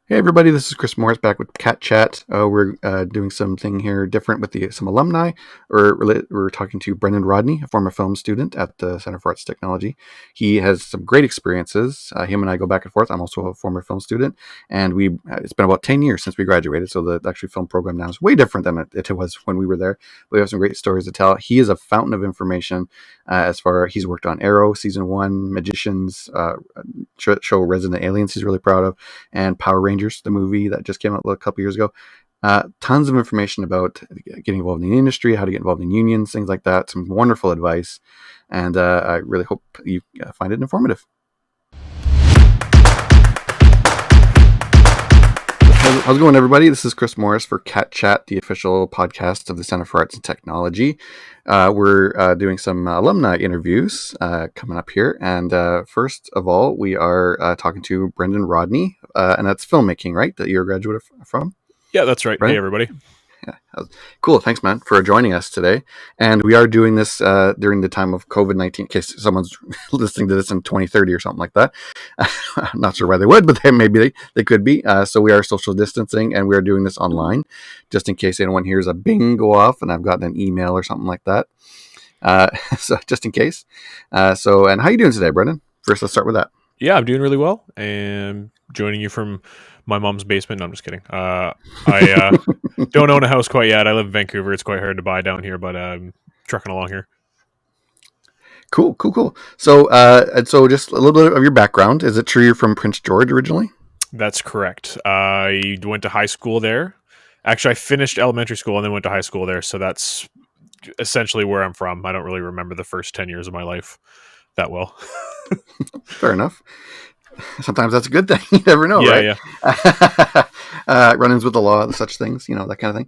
Hey everybody, this is Chris Morris back with Cat Chat. We're doing something here different with some alumni. We're talking to Brendon Rodney, a former film student at the Center for Arts Technology. He has some great experiences. Him and I go back and forth. I'm also a former film student, and it's been about 10 years since we graduated, so the actual film program now is way different than it was when we were there. We have some great stories to tell. He is a fountain of information he's worked on Arrow, Season 1, Magicians, show Resident Aliens he's really proud of, and Power Rangers, the movie that just came out a couple years ago. Tons of information about getting involved in the industry, how to get involved in unions, things like that. Some wonderful advice, and I really hope you find it informative. How's it going, everybody? This is Chris Morris for Cat Chat, the official podcast of the Center for Arts and Technology. We're doing some alumni interviews coming up here. And first of all, we are talking to Brendon Rodney, and that's filmmaking, right? That you're a graduate from? Yeah, that's right. Hey, everybody. Yeah. Cool. Thanks, man, for joining us today. And we are doing this during the time of COVID-19, in case someone's listening to this in 2030 or something like that. I'm not sure why they would, but maybe they could be. So we are social distancing, and we are doing this online, just in case anyone hears a bing go off and I've gotten an email or something like that. So just in case. And how you doing today, Brendan? First, let's start with that. Yeah, I'm doing really well, and joining you from my mom's basement. No, I'm just kidding. I don't own a house quite yet. I live in Vancouver. It's quite hard to buy down here, but I'm trucking along here. Cool. So just a little bit of your background. Is it true you're from Prince George originally? That's correct. I went to high school there. Actually, I finished elementary school and then went to high school there. So that's essentially where I'm from. I don't really remember the first 10 years of my life that well. Fair and sometimes that's a good thing. You never know, right? Yeah. Run-ins with the law, such things, that kind of thing.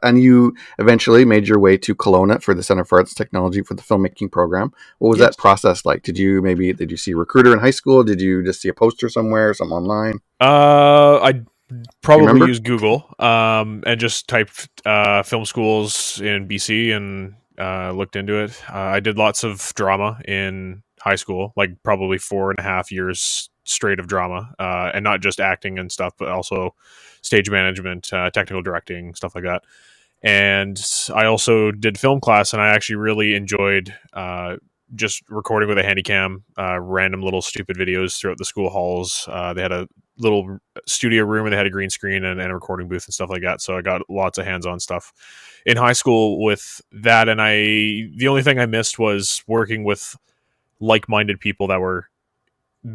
And you eventually made your way to Kelowna for the Center for Arts Technology for the filmmaking program. What was that process like? Did you see a recruiter in high school? Did you just see a poster somewhere, some online? I probably used Google and just typed film schools in BC and looked into it. I did lots of drama in high school, like probably 4.5 years straight of drama, and not just acting and stuff, but also stage management, technical directing, stuff like that. And I also did film class, and I actually really enjoyed just recording with a handycam, random little stupid videos throughout the school halls. They had a little studio room where they had a green screen and a recording booth and stuff like that. So I got lots of hands-on stuff in high school with that. And the only thing I missed was working with like-minded people that were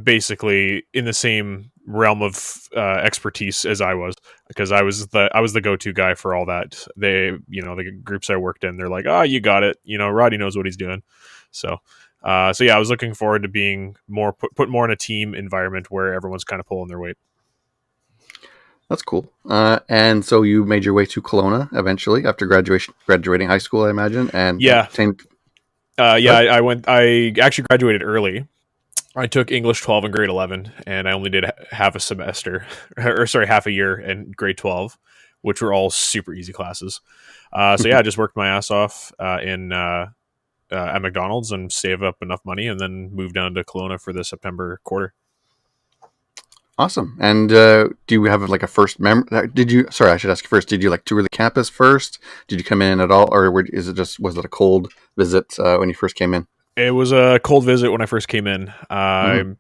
basically in the same realm of expertise as I was, because I was the go-to guy for all that. The groups I worked in, they're like, "Oh, you got it. Roddy knows what he's doing." So I was looking forward to being more put more in a team environment where everyone's kind of pulling their weight. That's cool. And so you made your way to Kelowna eventually after graduating high school, I imagine. And I actually graduated early. I took English 12 in grade 11, and I only did half a year in grade 12, which were all super easy classes. I just worked my ass off at McDonald's and saved up enough money, and then moved down to Kelowna for the September quarter. Awesome. And do you have like a first memory? I should ask you first. Did you tour the campus first? Did you come in at all, or was it a cold visit when you first came in? It was a cold visit when I first came in. The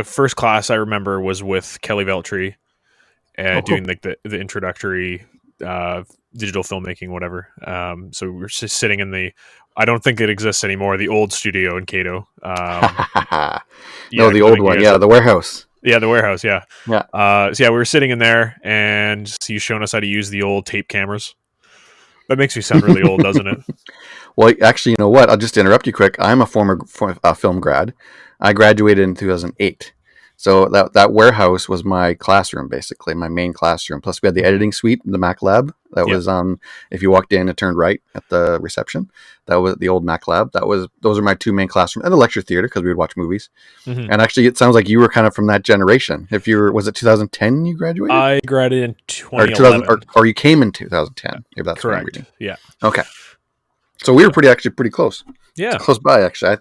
first class I remember was with Kelly Veltri, doing like the introductory digital filmmaking, whatever. So we were just sitting in I don't think it exists anymore, the old studio in Cato. The old one. Yeah, the warehouse. Yeah, the warehouse, yeah. Yeah. We were sitting in there, and he's showing us how to use the old tape cameras. That makes me sound really old, doesn't it? Well, actually, you know what? I'll just interrupt you quick. I'm a former film grad. I graduated in 2008. So that warehouse was my classroom, basically, my main classroom. Plus, we had the editing suite, the Mac Lab. That was if you walked in and turned right at the reception. That was the old Mac Lab. Those are my two main classrooms, and the lecture theater because we would watch movies. Mm-hmm. And actually, it sounds like you were kind of from that generation. Was it 2010 you graduated? I graduated in 2011, or you came in 2010. If that's correct. Yeah. Okay. So we were pretty close. Yeah, close by. Actually, I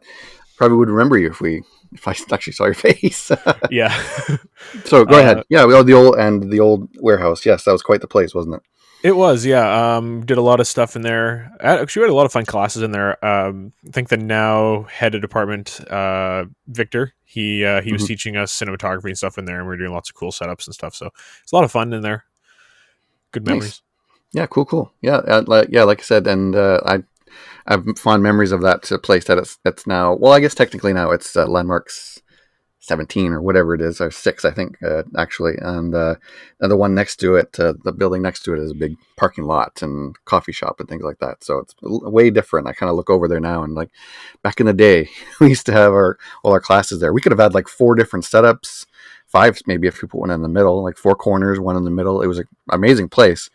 probably would remember you if we if I actually saw your face. Yeah. So go ahead. Yeah, we had the old warehouse. Yes, that was quite the place, wasn't it? It was, yeah. Did a lot of stuff in there. Actually, we had a lot of fun classes in there. I think the now head of department, Victor, he was Hmm. teaching us cinematography and stuff in there, and we were doing lots of cool setups and stuff. So it's a lot of fun in there. Good Nice. memories. Yeah, cool. Yeah, like I said, and I have fond memories of that place that it's now. Well, I guess technically now it's Landmarks 17 or whatever it is, or 6, I think, actually. And the one next to it, the building next to it, is a big parking lot and coffee shop and things like that. So it's way different. I kind of look over there now and like back in the day, we used to have all our classes there. We could have had like 4 different setups, 5 maybe if we put one in the middle, like 4 corners, one in the middle. It was an amazing place.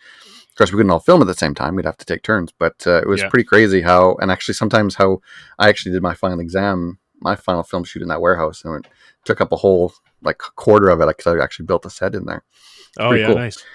Of course, we couldn't all film at the same time. We'd have to take turns, but it was Yeah. pretty crazy how, and actually sometimes how I actually did my final exam, my final film shoot in that warehouse, and it took up a whole like quarter of it because I actually built a set in there. It's Oh pretty yeah, cool. nice.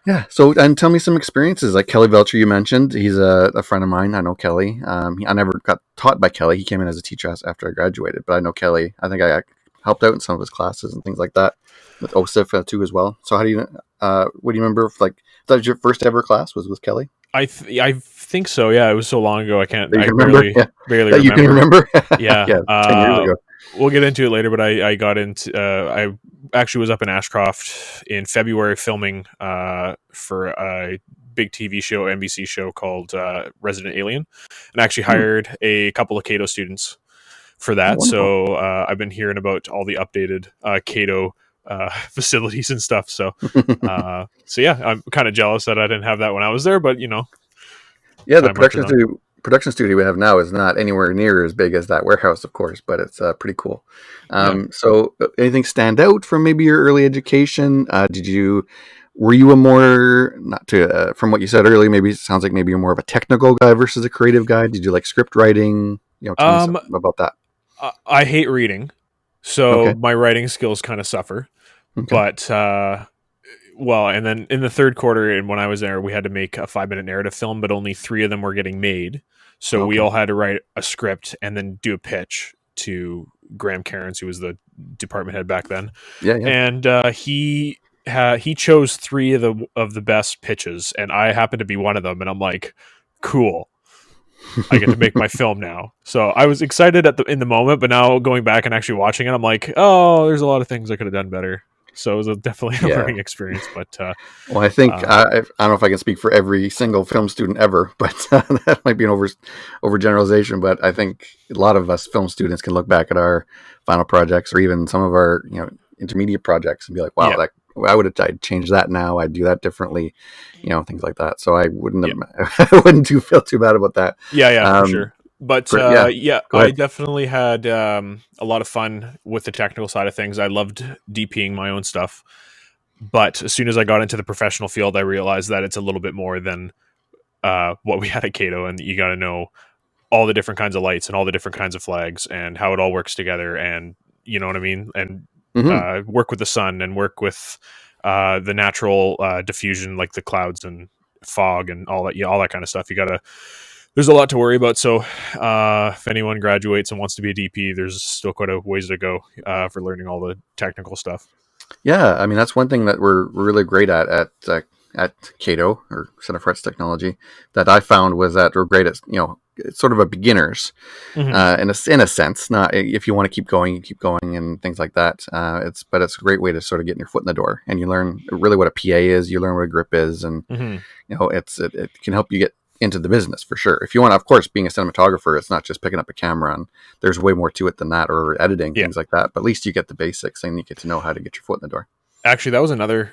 Yeah. So, and tell me some experiences. Like Kelly Belcher, you mentioned, he's a friend of mine. I know Kelly. I never got taught by Kelly. He came in as a teacher after I graduated, but I know Kelly. I think I helped out in some of his classes and things like that with OSIF too as well. So, how do you? What do you remember? Like, that was your first ever class was with Kelly. I think so. Yeah, it was so long ago. That you I can remember? Yeah. barely That you can remember. remember? Yeah. Yeah. 10 years ago. We'll get into it later, but I got into I actually was up in Ashcroft in February filming for a big TV show, NBC show called Resident Alien, and actually Hmm. hired a couple of Cato students for Oh, that. wonderful. So I've been hearing about all the updated Cato facilities and stuff. So yeah, I'm kind of jealous that I didn't have that when I was there, but Yeah, the time marches on. production studio we have now is not anywhere near as big as that warehouse, of course, but it's pretty cool. Yeah. So, anything stand out from maybe your early education? Were you a more not to from what you said earlier? Maybe it sounds like maybe you're more of a technical guy versus a creative guy. Did you like script writing? Tell me Um, something about that. I hate reading, so Okay, my writing skills kind of suffer. okay, But well, and then in the third quarter, and when I was there, we had to make a 5 minute narrative film, but only 3 of them were getting made. So we okay. all had to write a script and then do a pitch to Graham Cairns, who was the department head back then, Yeah, yeah. and he chose 3 of the best pitches, and I happened to be one of them, and I'm like, cool. I get to make my film now. So I was excited in the moment, but now going back and actually watching it, I'm like, oh, there's a lot of things I could have done better. So it was definitely a Yeah. learning experience. But Well, I think uh, I don't know if I can speak for every single film student ever, but that might be an overgeneralization. But I think a lot of us film students can look back at our final projects or even some of our intermediate projects and be like, "Wow, yeah, that I'd change that now. I'd do that differently," things like that. So I wouldn't yeah, I wouldn't feel too bad about that. yeah, for Um, sure. But yeah, yeah, go I ahead. definitely had a lot of fun with the technical side of things. I loved DPing my own stuff. But as soon as I got into the professional field, I realized that it's a little bit more than what we had at Cato, and you got to know all the different kinds of lights and all the different kinds of flags and how it all works together, and you know what I mean, and Hmm. work with the sun and work with the natural diffusion like the clouds and fog and all that, all that kind of stuff. You gotta There's a lot to worry about. So if anyone graduates and wants to be a DP, there's still quite a ways to go for learning all the technical stuff. Yeah, I mean that's one thing that we're really great at Cato or Center for Arts Technology that I found was that we're great at it's sort of a beginners Hmm. in a sense. Not if you want to keep going, you keep going and things like that. It's a great way to sort of get your foot in the door and you learn really what a PA is. You learn what a grip is, and Hmm. it can help you get into the business for sure. If you want, of course, being a cinematographer, it's not just picking up a camera and there's way more to it than that, or editing Yeah. things like that. But at least you get the basics and you get to know how to get your foot in the door. Actually, that was another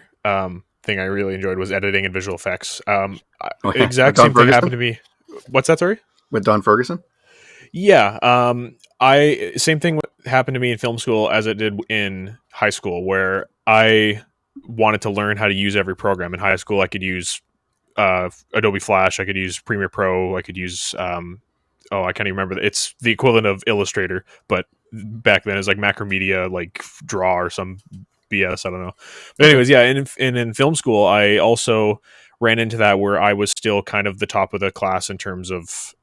thing I really enjoyed was editing and visual effects. Oh yeah, with Exact Don same thing happened Ferguson. to me. What's that? Sorry. With Don Ferguson. Yeah. I Same thing happened to me in film school as it did in high school, where I wanted to learn how to use every program. In high school, I could use Adobe Flash, I could use Premiere Pro, I could use I can't even remember. It's the equivalent of Illustrator, but back then it was like Macromedia, like Draw or some BS. I don't know. But Okay. anyways, yeah. In film school, I also ran into that where I was still kind of the top of the class in terms of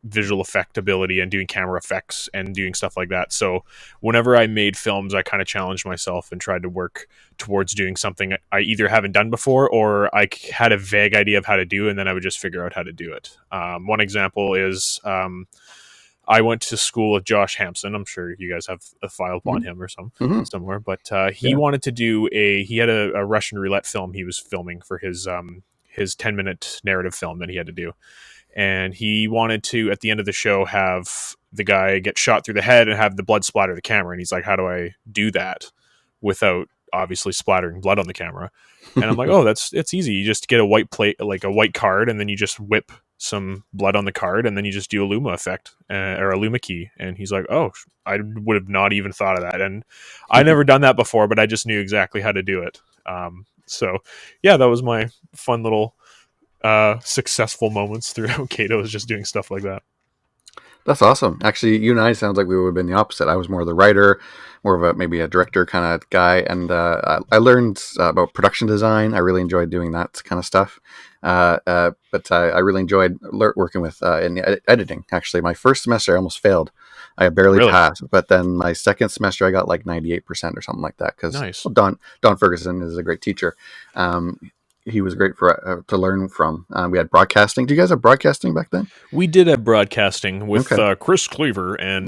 visual effect ability and doing camera effects and doing stuff like that. So whenever I made films, I kind of challenged myself and tried to work towards doing something I either haven't done before or I had a vague idea of how to do, and then I would just figure out how to do it. One example is I went to school with Josh Hampson. I'm sure you guys have a file upon him or somewhere, but he wanted to do he had a Russian roulette film he was filming for his 10-minute narrative film that he had to do. And he wanted to, at the end of the show, have the guy get shot through the head and have the blood splatter the camera. And he's like, how do I do that without obviously splattering blood on the camera? And I'm like, oh, it's easy. You just get a white plate, like a white card, and then you just whip some blood on the card, and then you just do a Luma effect or a Luma key. And he's like, oh, I would have not even thought of that. And I never done that before, but I just knew exactly how to do it. So yeah, that was my fun little successful moments throughout Cato, is just doing stuff like that. That's awesome. Actually, you and I sounds like we would have been the opposite. I was more the writer, more of maybe a director kind of guy, and I learned about production design. I really enjoyed doing that kind of stuff. But I really enjoyed working with in editing. Actually, my first semester I almost failed. I barely passed, but then my second semester I got like 98% or something like that, because nice. Don Ferguson is a great teacher. He was great for to learn from. We had broadcasting. Do you guys have broadcasting back then? We did have broadcasting with Chris Cleaver and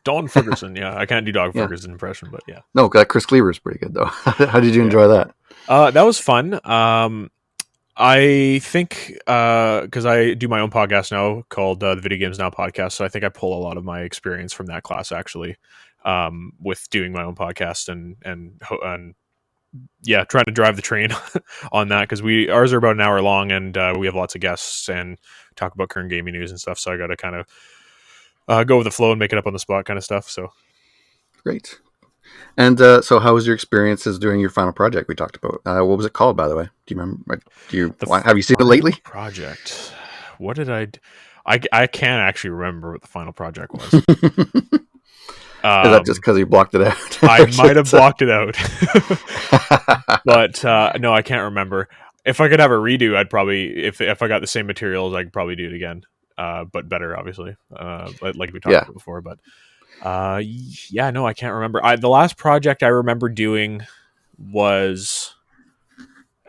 Don Ferguson. Yeah, I can't do Don Ferguson impression, but yeah. No, Chris Cleaver is pretty good though. How did you enjoy that? That was fun. I think because I do my own podcast now called the Video Games Now podcast, so I think I pull a lot of my experience from that class actually, with doing my own podcast and yeah, trying to drive the train on that, because ours are about an hour long, and we have lots of guests and talk about current gaming news and stuff. So I got to kind of go with the flow and make it up on the spot kind of stuff. So great. And so, how was your experiences doing your final project we talked about? What was it called, by the way? Do you remember? Have you seen it lately? Project. What did I can't actually remember what the final project was. Is that just because you blocked it out? I might have blocked it out. But no, I can't remember. If I could have a redo, I'd probably, if I got the same materials, I could probably do it again. But better, obviously. Like we talked about before. But yeah, no, I can't remember. The last project I remember doing was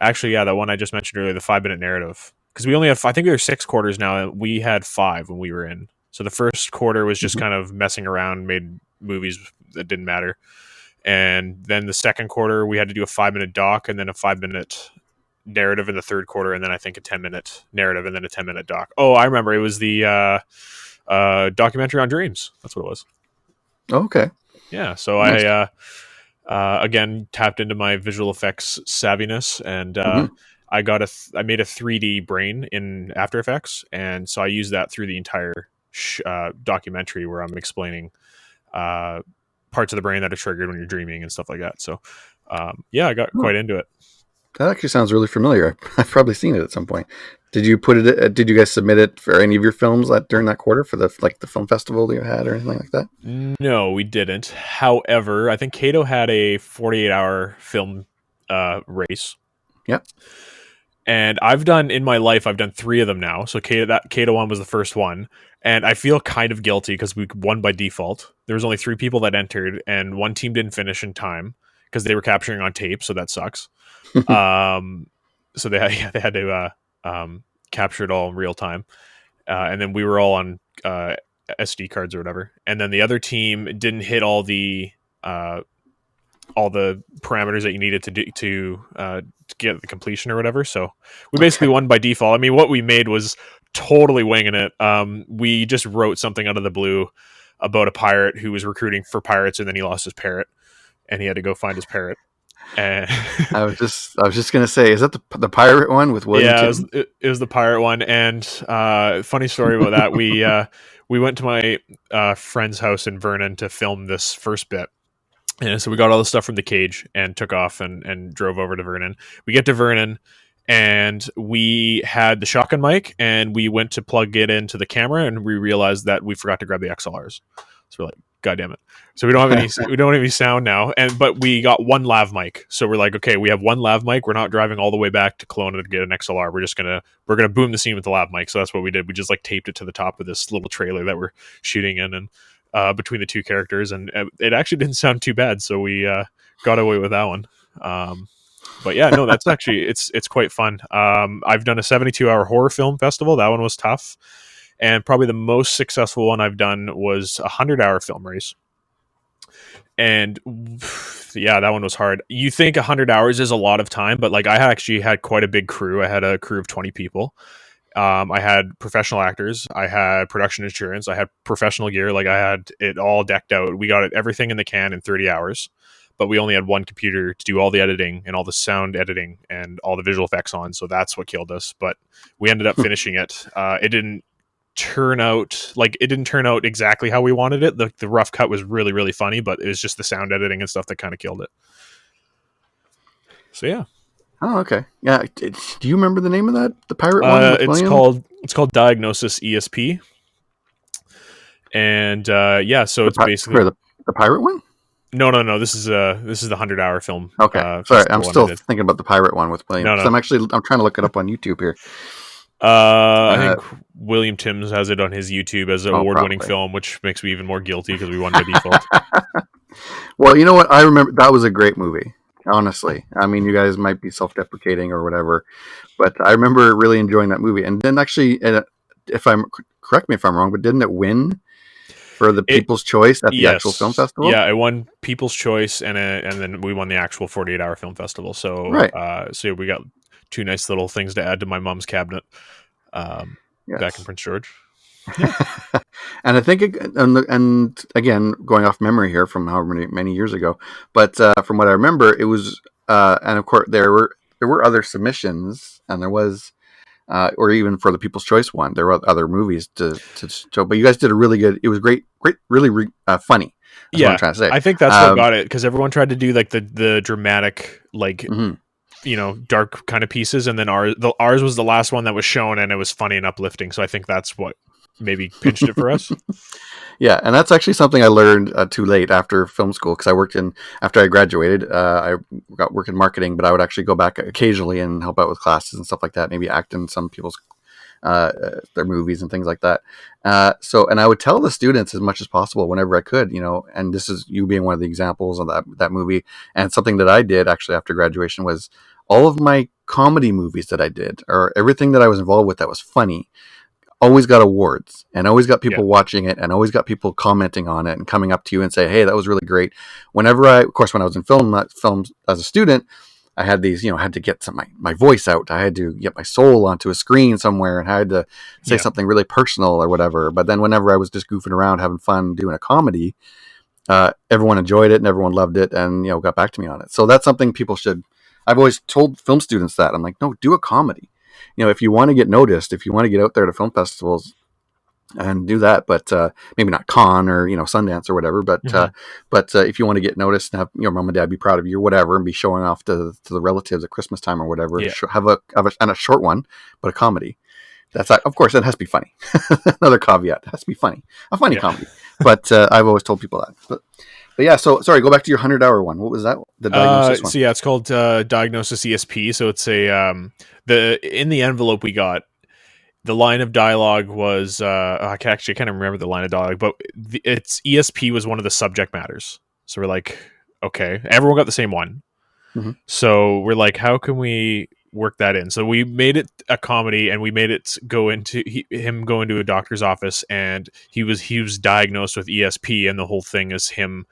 actually, that one I just mentioned earlier, the 5-minute narrative. Because we only have, I think there are 6 quarters now, and we had 5 when we were in. So the first quarter was just kind of messing around, made movies that didn't matter. And then the second quarter, we had to do a 5-minute doc and then a 5-minute narrative in the third quarter, and then I think a 10-minute narrative and then a 10-minute doc. Oh, I remember. It was the documentary on dreams. That's what it was. Okay. Yeah. So nice. I again tapped into my visual effects savviness, and I made a 3D brain in After Effects, and so I used that through the entire documentary, where I'm explaining parts of the brain that are triggered when you're dreaming and stuff like that. So yeah, I got quite into it. That actually sounds really familiar. I've probably seen it at some point. Did you put it? Did you guys submit it for any of your films during that quarter for the film festival that you had or anything like that? No, we didn't. However, I think Cato had a 48-hour film race. Yep. And I've done 3 of them now. So Cato one was the first one, and I feel kind of guilty because we won by default. There was only 3 people that entered, and one team didn't finish in time because they were capturing on tape, so that sucks. So they had to capture it all in real time, and then we were all on SD cards or whatever. And then the other team didn't hit all the parameters that you needed to get the completion or whatever. So we basically won by default. I mean, what we made was totally winging it. We just wrote something out of the blue about a pirate who was recruiting for pirates, and then he lost his parrot, and he had to go find his parrot. And I was just gonna say, is that the pirate one with William? Yeah, it was the pirate one. And funny story about that. We went to my friend's house in Vernon to film this first bit. And so we got all the stuff from the cage and took off and drove over to Vernon. We get to Vernon, and we had the shotgun mic, and we went to plug it into the camera, and we realized that we forgot to grab the XLRs. So we're like, God damn it. So we don't have any sound now, but we got one lav mic. So we're like, okay, we have one lav mic. We're not driving all the way back to Kelowna to get an XLR. We're gonna boom the scene with the lav mic. So that's what we did. We just like taped it to the top of this little trailer that we're shooting in, and between the two characters, and it actually didn't sound too bad. So we got away with that one. But yeah, no, that's actually it's quite fun. I've done a 72-hour horror film festival. That one was tough. And probably the most successful one I've done was a 100-hour film race. And yeah, that one was hard. You think 100 hours is a lot of time, but like I actually had quite a big crew. I had a crew of 20 people. I had professional actors. I had production insurance. I had professional gear. Like I had it all decked out. We got everything in the can in 30 hours, but we only had one computer to do all the editing and all the sound editing and all the visual effects on. So that's what killed us. But we ended up finishing it. It didn't turn out exactly how we wanted it. The rough cut was really, really funny, but it was just the sound editing and stuff that kind of killed it. So yeah. Oh, okay. Yeah. Do you remember the name of that? The pirate one with William? It's called Diagnosis ESP. And yeah, so it's basically the pirate one. No. This is the 100-hour film. Okay, sorry, I'm still thinking about the pirate one with William. No. I'm trying to look it up on YouTube here. I think William Timms has it on his YouTube as an award-winning film, which makes me even more guilty because we won by default. Well, you know what? I remember that was a great movie. Honestly, I mean, you guys might be self-deprecating or whatever, but I remember really enjoying that movie. And then actually, correct me if I'm wrong, but didn't it win for the People's Choice at the actual film festival? Yeah, it won People's Choice, and then we won the actual 48-hour film festival. So, right. So we got two nice little things to add to my mom's cabinet back in Prince George. Yeah. And I think, and again, going off memory here from however many years ago, but from what I remember, it was, and of course there were other submissions, and there was, or even for the People's Choice one, there were other movies to show. But you guys did a really good. It was great, really funny. That's what I'm trying to say. I think that's what got it, because everyone tried to do like the dramatic, like. Mm-hmm. Dark kind of pieces, and then ours was the last one that was shown, and it was funny and uplifting. So I think that's what maybe pinched it for us. Yeah, and that's actually something I learned too late after film school, because after I graduated, I got work in marketing, but I would actually go back occasionally and help out with classes and stuff like that, maybe act in some people's their movies and things like that. And I would tell the students as much as possible whenever I could, and this is you being one of the examples of that movie, and something that I did actually after graduation was all of my comedy movies that I did, or everything that I was involved with that was funny, always got awards, and always got people watching it, and always got people commenting on it and coming up to you and say, hey, that was really great. Whenever when I was in film as a student, I had these, had to get my voice out. I had to get my soul onto a screen somewhere, and I had to say something really personal or whatever. But then whenever I was just goofing around, having fun doing a comedy, everyone enjoyed it and everyone loved it, and, got back to me on it. So that's something people should. I've always told film students that. I'm like, no, do a comedy. If you want to get noticed, if you want to get out there to film festivals and do that, but maybe not con or, Sundance or whatever, but if you want to get noticed and have your mom and dad be proud of you or whatever, and be showing off to the relatives at Christmas time or whatever, have a short one, but a comedy. That's, of course, it has to be funny. Another caveat, it has to be funny, a funny comedy. But I've always told people that. But yeah, so sorry, go back to your 100-hour one. What was that? The diagnosis one. So yeah, it's called Diagnosis ESP. So it's in the envelope we got, the line of dialogue was I can't remember the line of dialogue, but it's ESP was one of the subject matters. So we're like, okay, everyone got the same one. Mm-hmm. So we're like, how can we work that in? So we made it a comedy, and we made it go into him going to a doctor's office, and he was diagnosed with ESP, and the whole thing is him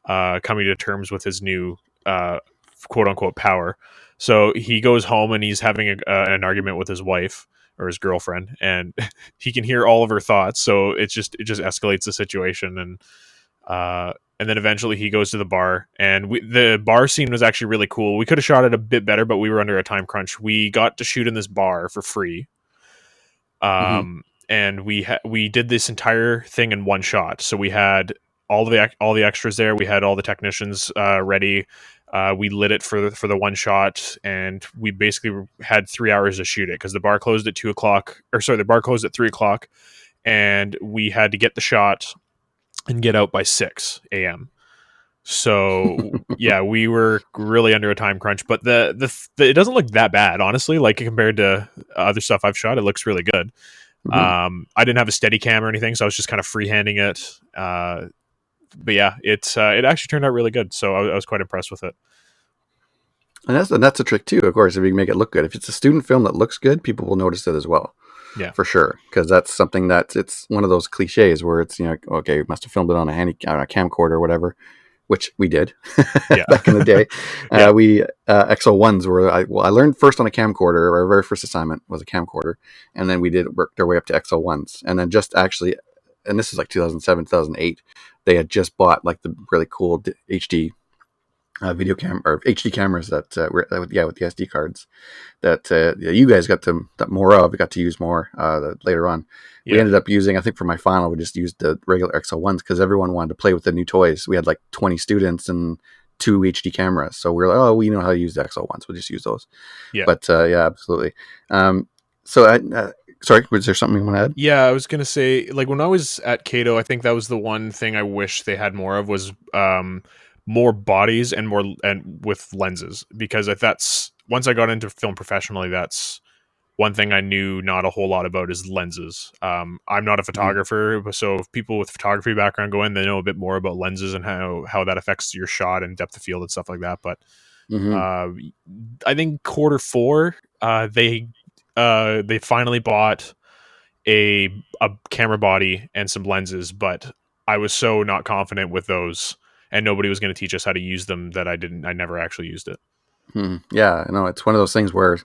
coming to terms with his new quote unquote power. So he goes home and he's having an argument with his wife or his girlfriend, and he can hear all of her thoughts. So it just escalates the situation, and then eventually he goes to the bar, and the bar scene was actually really cool. We could have shot it a bit better, but we were under a time crunch. We got to shoot in this bar for free. And we did this entire thing in one shot. So we had all the extras there. We had all the technicians ready. We lit it for the one shot, and we basically had 3 hours to shoot it, because the bar closed at 2:00. The bar closed at 3:00, and we had to get the shot and get out by 6 a.m. So yeah, we were really under a time crunch, but it doesn't look that bad, honestly. Like compared to other stuff I've shot, it looks really good. Mm-hmm. I didn't have a steady cam or anything, so I was just kind of freehanding it. But yeah, it actually turned out really good. So I was quite impressed with it. And that's a trick too, of course, if you can make it look good. If it's a student film that looks good, people will notice it as well. Yeah, For sure, because that's something that it's one of those cliches where it's, okay, you must have filmed it on a camcorder or whatever, which we did yeah, back in the day. yeah, We XL1s were I learned first on a camcorder. Our very first assignment was a camcorder, and then we did worked our way up to XL1s, and then just actually, and this is like 2007, 2008. They had just bought like the really cool HD video cam or HD cameras that were with the SD cards that you guys got to more of. We got to use more later on. We yeah, ended up using, I think for my final, we just used the regular XL1s because everyone wanted to play with the new toys. We had like 20 students and 2 HD cameras. So we are like, oh, we know how to use the XL1s. We'll just use those. yeah. But yeah, absolutely. So sorry, was there something you want to add? Yeah, I was gonna say, like when I was at Cato, I think that was the one thing I wish they had more of was more bodies and more and with lenses, because if that's once I got into film professionally, that's one thing I knew not a whole lot about is lenses. I'm not a Mm-hmm. photographer, so if people with photography background go in, they know a bit more about lenses and how that affects your shot and depth of field and stuff like that. But Mm-hmm. uh, I think quarter 4, they finally bought a camera body and some lenses, but I was so not confident with those, and nobody was going to teach us how to use them that I never actually used it. Yeah, no, it's one of those things where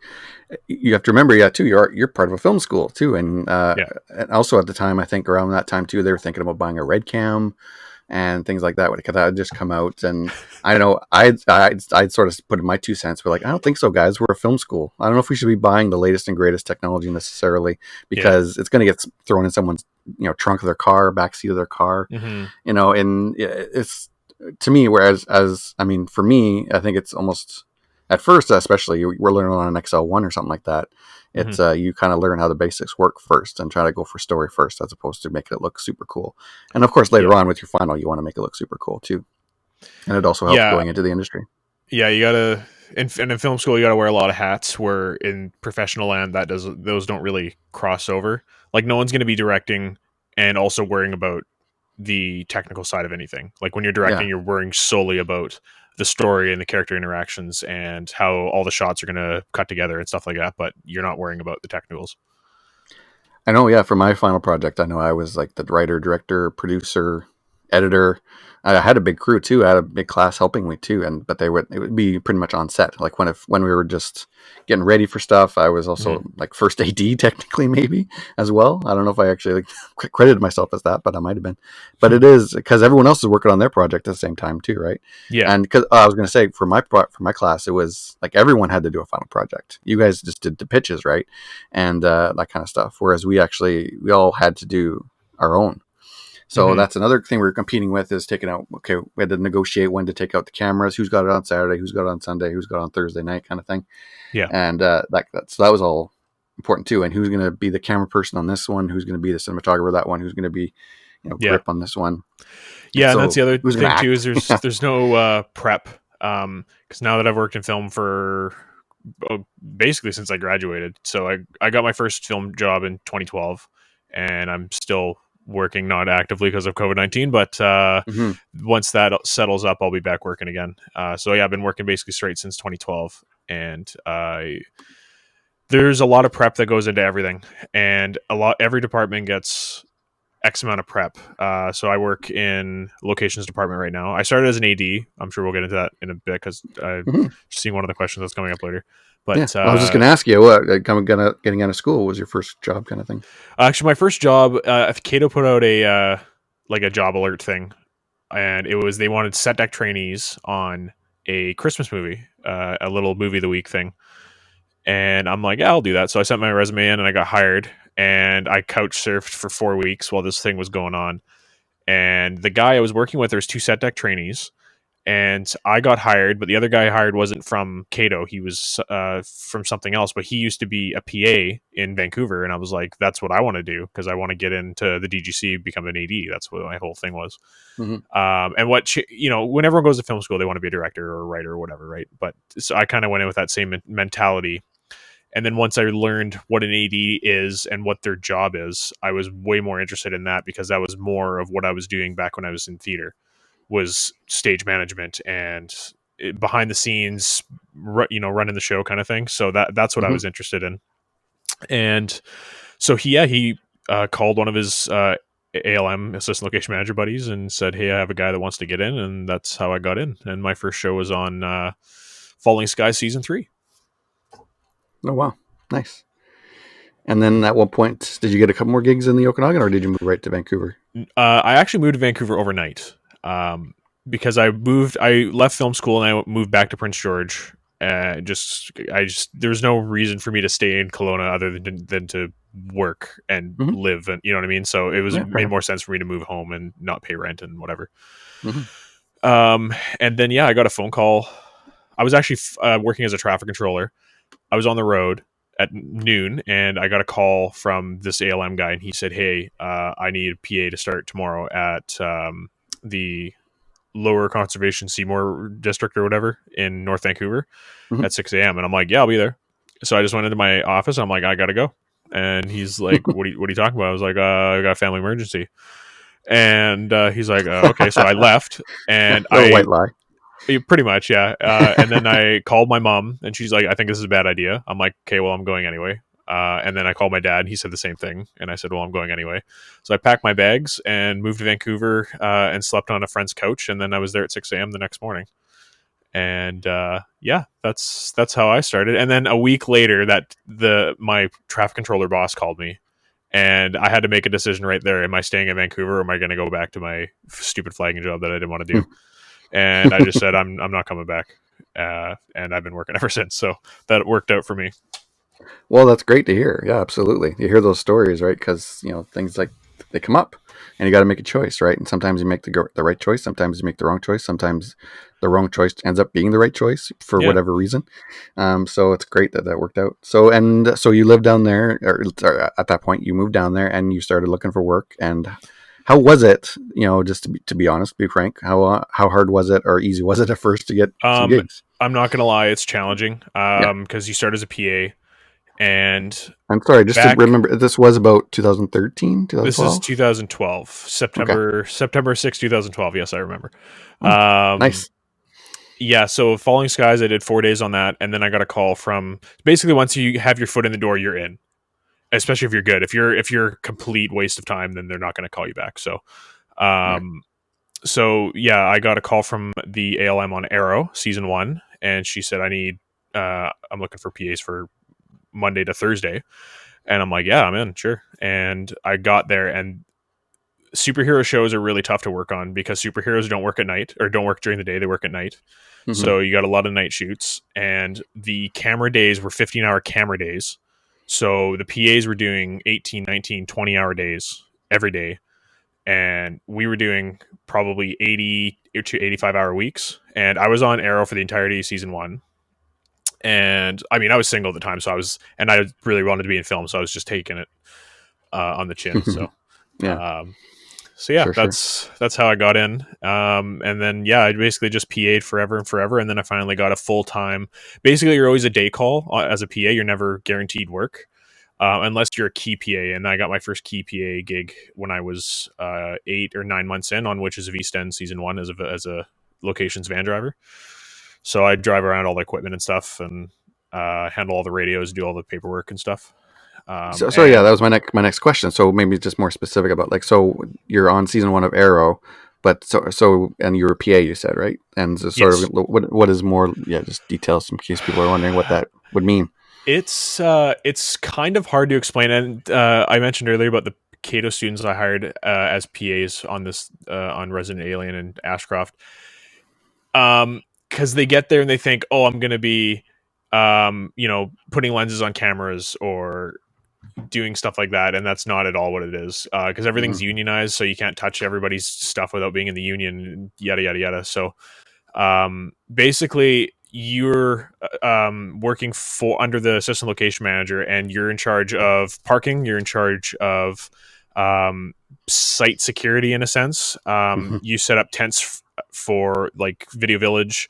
you have to remember, yeah, too. You're part of a film school too, Yeah, and also at the time, I think around that time too, they were thinking about buying a red cam and things like that. Because that had just come out, and I know I'd sort of put in my 2 cents. We're like, I don't think so, guys. We're a film school. I don't know if we should be buying the latest and greatest technology necessarily yeah, because it's going to get thrown in someone's trunk of their car, backseat of their car, hmm, and it's to me. Whereas as I mean, for me, I think it's almost at first, especially we're learning on an XL1 or something like that. hmm, It's you kind of learn how the basics work first and try to go for story first as opposed to making it look super cool. And of course, later yeah, on with your final, you want to make it look super cool too. And it also helps yeah, going into the industry. yeah. You gotta in film school, you gotta wear a lot of hats. Where in professional land, those don't really cross over. Like no one's going to be directing and also worrying about the technical side of anything. Like when you're Yeah, directing, you're worrying solely about the story and the character interactions and how all the shots are going to cut together and stuff like that, but you're not worrying about the technicals. I know. Yeah, for my final project, I know I was like the writer, director, producer, editor. I had a big crew too. I had a big class helping me too, but it would be pretty much on set. Like when we were just getting ready for stuff, I was Mm-hmm. also like first AD technically maybe as well. I don't know if I actually credited myself as that, but I might have been. But it is because everyone else is working on their project at the same time too, right? Yeah. And because I was going to say for my class, it was like everyone had to do a final project. You guys just did the pitches, right? And that kind of stuff. Whereas we all had to do our own. So Mm-hmm. that's another thing we were competing with is taking out. Okay, we had to negotiate when to take out the cameras. Who's got it on Saturday? Who's got it on Sunday? Who's got it on Thursday night? Kind of thing. Yeah. And so that was all important too. And who's going to be the camera person on this one? Who's going to be the cinematographer that one? Who's going to be Yeah. grip on this one? And Yeah. And that's so the other who's going to thing too, is act? there's no prep. Because now that I've worked in film for basically since I graduated, so I got my first film job in 2012, and I'm still working, not actively because of COVID-19, but Mm-hmm. once that settles up, I'll be back working again. So yeah, I've been working basically straight since 2012, and there's a lot of prep that goes into everything, and every department gets X amount of prep. So I work in locations department right now. I started as an AD. I'm sure we'll get into that in a bit because I'm Mm-hmm. seeing one of the questions that's coming up later. Yeah, But I was just going to ask you what getting out of school was your first job kind of thing. actually, my first job, Cato put out a like a job alert thing, and it was they wanted set deck trainees on a Christmas movie, a little movie of the week thing. And I'm like, yeah, I'll do that. So I sent my resume in and I got hired, and I couch surfed for 4 weeks while this thing was going on. And the guy I was working with, there's two set deck trainees, and I got hired, but the other guy I hired wasn't from Cato. He was from something else, but he used to be a PA in Vancouver, and I was like, that's what I want to do because I want to get into the DGC, become an AD. That's what my whole thing was. Mm-hmm. And when everyone goes to film school, they want to be a director or a writer or whatever, right? But so I kind of went in with that same mentality. And then once I learned what an AD is and what their job is, I was way more interested in that because that was more of what I was doing back when I was in theater, was stage management and behind the scenes, running the show kind of thing. So that's what I Mm-hmm. was interested in. And so he called one of his ALM, assistant location manager buddies, and said, "Hey, I have a guy that wants to get in," and that's how I got in. And my first show was on Falling Skies season 3. Oh wow, nice. And then at what point did you get a couple more gigs in the Okanagan, or did you move right to Vancouver? I actually moved to Vancouver overnight because I left film school and I moved back to Prince George. There was no reason for me to stay in Kelowna other than to work and Mm-hmm. live, and you know what I mean. So Yeah, fair made enough. more sense for me to move home and not pay rent and whatever. Mm-hmm. And then I got a phone call. I was actually working as a traffic controller. I was on the road at noon, and I got a call from this ALM guy, and he said, "Hey, I need a PA to start tomorrow at the Lower Conservation Seymour District or whatever in North Vancouver Mm-hmm. at 6 a.m." And I'm like, "Yeah, I'll be there." So I just went into my office. And I'm like, "I gotta go." And he's like, what are you talking about?" I was like, "I got a family emergency." And he's like, "Okay." So I left, and Little white lie. pretty much, yeah. And then I called my mom, and she's like, "I think this is a bad idea." I'm like, "Okay, well, I'm going anyway." And then I called my dad, and he said the same thing. And I said, "Well, I'm going anyway." So I packed my bags and moved to Vancouver and slept on a friend's couch. And then I was there at 6 a.m. the next morning. And that's how I started. And then a week later, my traffic controller boss called me, and I had to make a decision right there. Am I staying in Vancouver, or am I going to go back to my stupid flagging job that I didn't want to do? And I just said, I'm not coming back. And I've been working ever since. So that worked out for me. Well, that's great to hear. Yeah, absolutely. You hear those stories, right? Because things like they come up, and you got to make a choice, right? And sometimes you make the right choice. Sometimes you make the wrong choice. Sometimes the wrong choice ends up being the right choice for Yeah. whatever reason. So it's great that worked out. So you lived down there, or at that point you moved down there, and you started looking for work. And how was it? Just to be honest, be frank, how hard was it, or easy was it at first to get some gigs? I'm not going to lie. It's challenging. Yeah. Cause you start as a PA, and I'm sorry, just to back, remember, this was about 2013, this is 2012? 2012, Okay. September 6, 2012. Yes, I remember. Oh, Um, nice. yeah. So Falling Skies, I did 4 days on that. And then I got a call from basically once you have your foot in the door, you're in, especially if you're good. If you're a complete waste of time, then they're not going to call you back. So, Right. um, I got a call from the ALM on Arrow season 1, and she said, I'm looking for PAs for Monday to Thursday. And I'm like, yeah, I'm in, sure. And I got there, and superhero shows are really tough to work on because superheroes don't work at night, or don't work during the day, they work at night. Mm-hmm. So you got a lot of night shoots, and the camera days were 15-hour camera days. So the PAs were doing 18, 19, 20-hour days every day, and we were doing probably 80 to 85-hour weeks. And I was on Arrow for the entirety of season 1. And I mean, I was single at the time, and I really wanted to be in film, so I was just taking it on the chin. So Yeah, um, yeah, sure. that's how I got in. And then I basically just PA'd forever and forever, and then I finally got a full time. Basically, you're always a day call as a PA. You're never guaranteed work unless you're a key PA. And I got my first key PA gig when I was 8 or 9 months in, on Witches of East End season 1 as a locations van driver. So I drive around all the equipment and stuff, and handle all the radios, do all the paperwork and stuff. So yeah, that And was my next question. So maybe just more specific about, like, so you're on season 1 of Arrow, but and you're a PA, you said, right? And so sort of yes, what is more? Yeah, just details in case people are wondering what that would mean. it's kind of hard to explain. And I mentioned earlier about the Cato students I hired as PAs on this on Resident Alien and Ashcroft. Because they get there and they think, oh, I'm going to be, putting lenses on cameras or doing stuff like that, and that's not at all what it is. Because everything's Mm-hmm. unionized, so you can't touch everybody's stuff without being in the union. Yada yada yada. So Basically, you're working for under the assistant location manager, and you're in charge of parking. You're in charge of site security in a sense. Mm-hmm. You set up tents for like Video Village.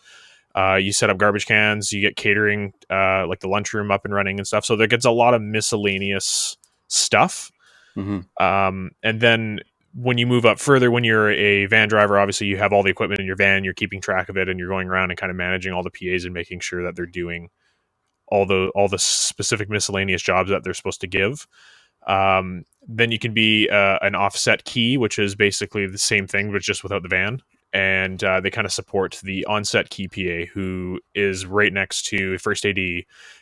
You set up garbage cans. You get catering, like the lunchroom up and running and stuff. So there gets a lot of miscellaneous stuff. Mm-hmm. And then when you move up further, when you're a van driver, obviously you have all the equipment in your van. You're keeping track of it, and you're going around and kind of managing all the PAs and making sure that they're doing all the specific miscellaneous jobs that they're supposed to give. Then you can be an offset key, which is basically the same thing, but just without the van. And they kind of support the onset key PA, who is right next to first AD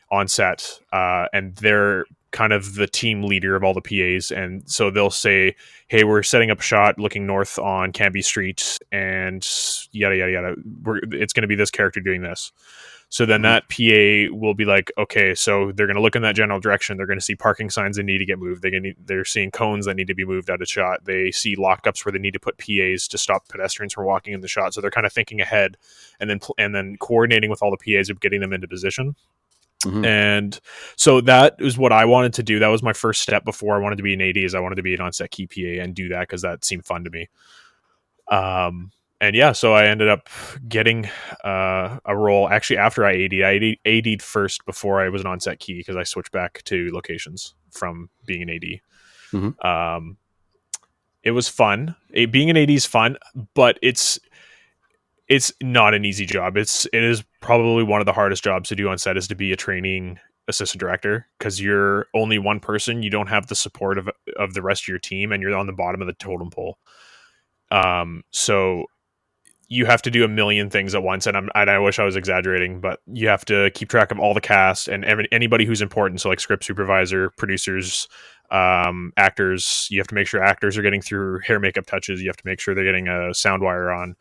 onset, and they're kind of the team leader of all the PAs. And so they'll say, "Hey, we're setting up a shot looking north on Canby Street, and yada yada yada. It's going to be this character doing this." So then Mm-hmm. that PA will be like, okay, so they're going to look in that general direction. They're going to see parking signs that need to get moved. They're seeing cones that need to be moved out of shot. They see lockups where they need to put PAs to stop pedestrians from walking in the shot. So they're kind of thinking ahead, and then coordinating with all the PAs of getting them into position. Mm-hmm. And so that is what I wanted to do. That was my first step before I wanted to be an AD. Is I wanted to be an on-set key PA and do that because that seemed fun to me. And yeah, so I ended up getting a role actually after I AD'd. I AD'd first before I was an on-set key because I switched back to locations from being an AD. Mm-hmm. It was fun. Being an AD is fun, but it's not an easy job. It is probably one of the hardest jobs to do on set is to be a training assistant director because you're only one person. You don't have the support of the rest of your team, and you're on the bottom of the totem pole. So you have to do a million things at once, and I wish I was exaggerating, but you have to keep track of all the cast and anybody who's important. So like script supervisor, producers, actors. You have to make sure actors are getting through hair makeup touches. You have to make sure they're getting a sound wire on.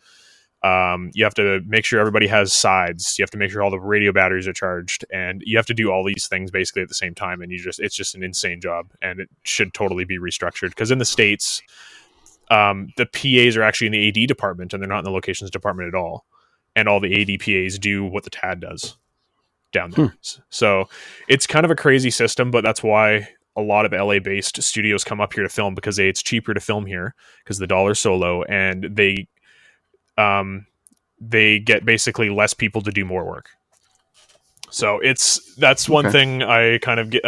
You have to make sure everybody has sides. You have to make sure all the radio batteries are charged, and you have to do all these things basically at the same time. And it's just an insane job, and it should totally be restructured because in the States, the PAs are actually in the AD department and they're not in the locations department at all. And all the AD PAs do what the TAD does down there. So it's kind of a crazy system, but that's why a lot of LA based studios come up here to film because it's cheaper to film here because the dollar's so low, and they get basically less people to do more work. So that's one thing I kind of get,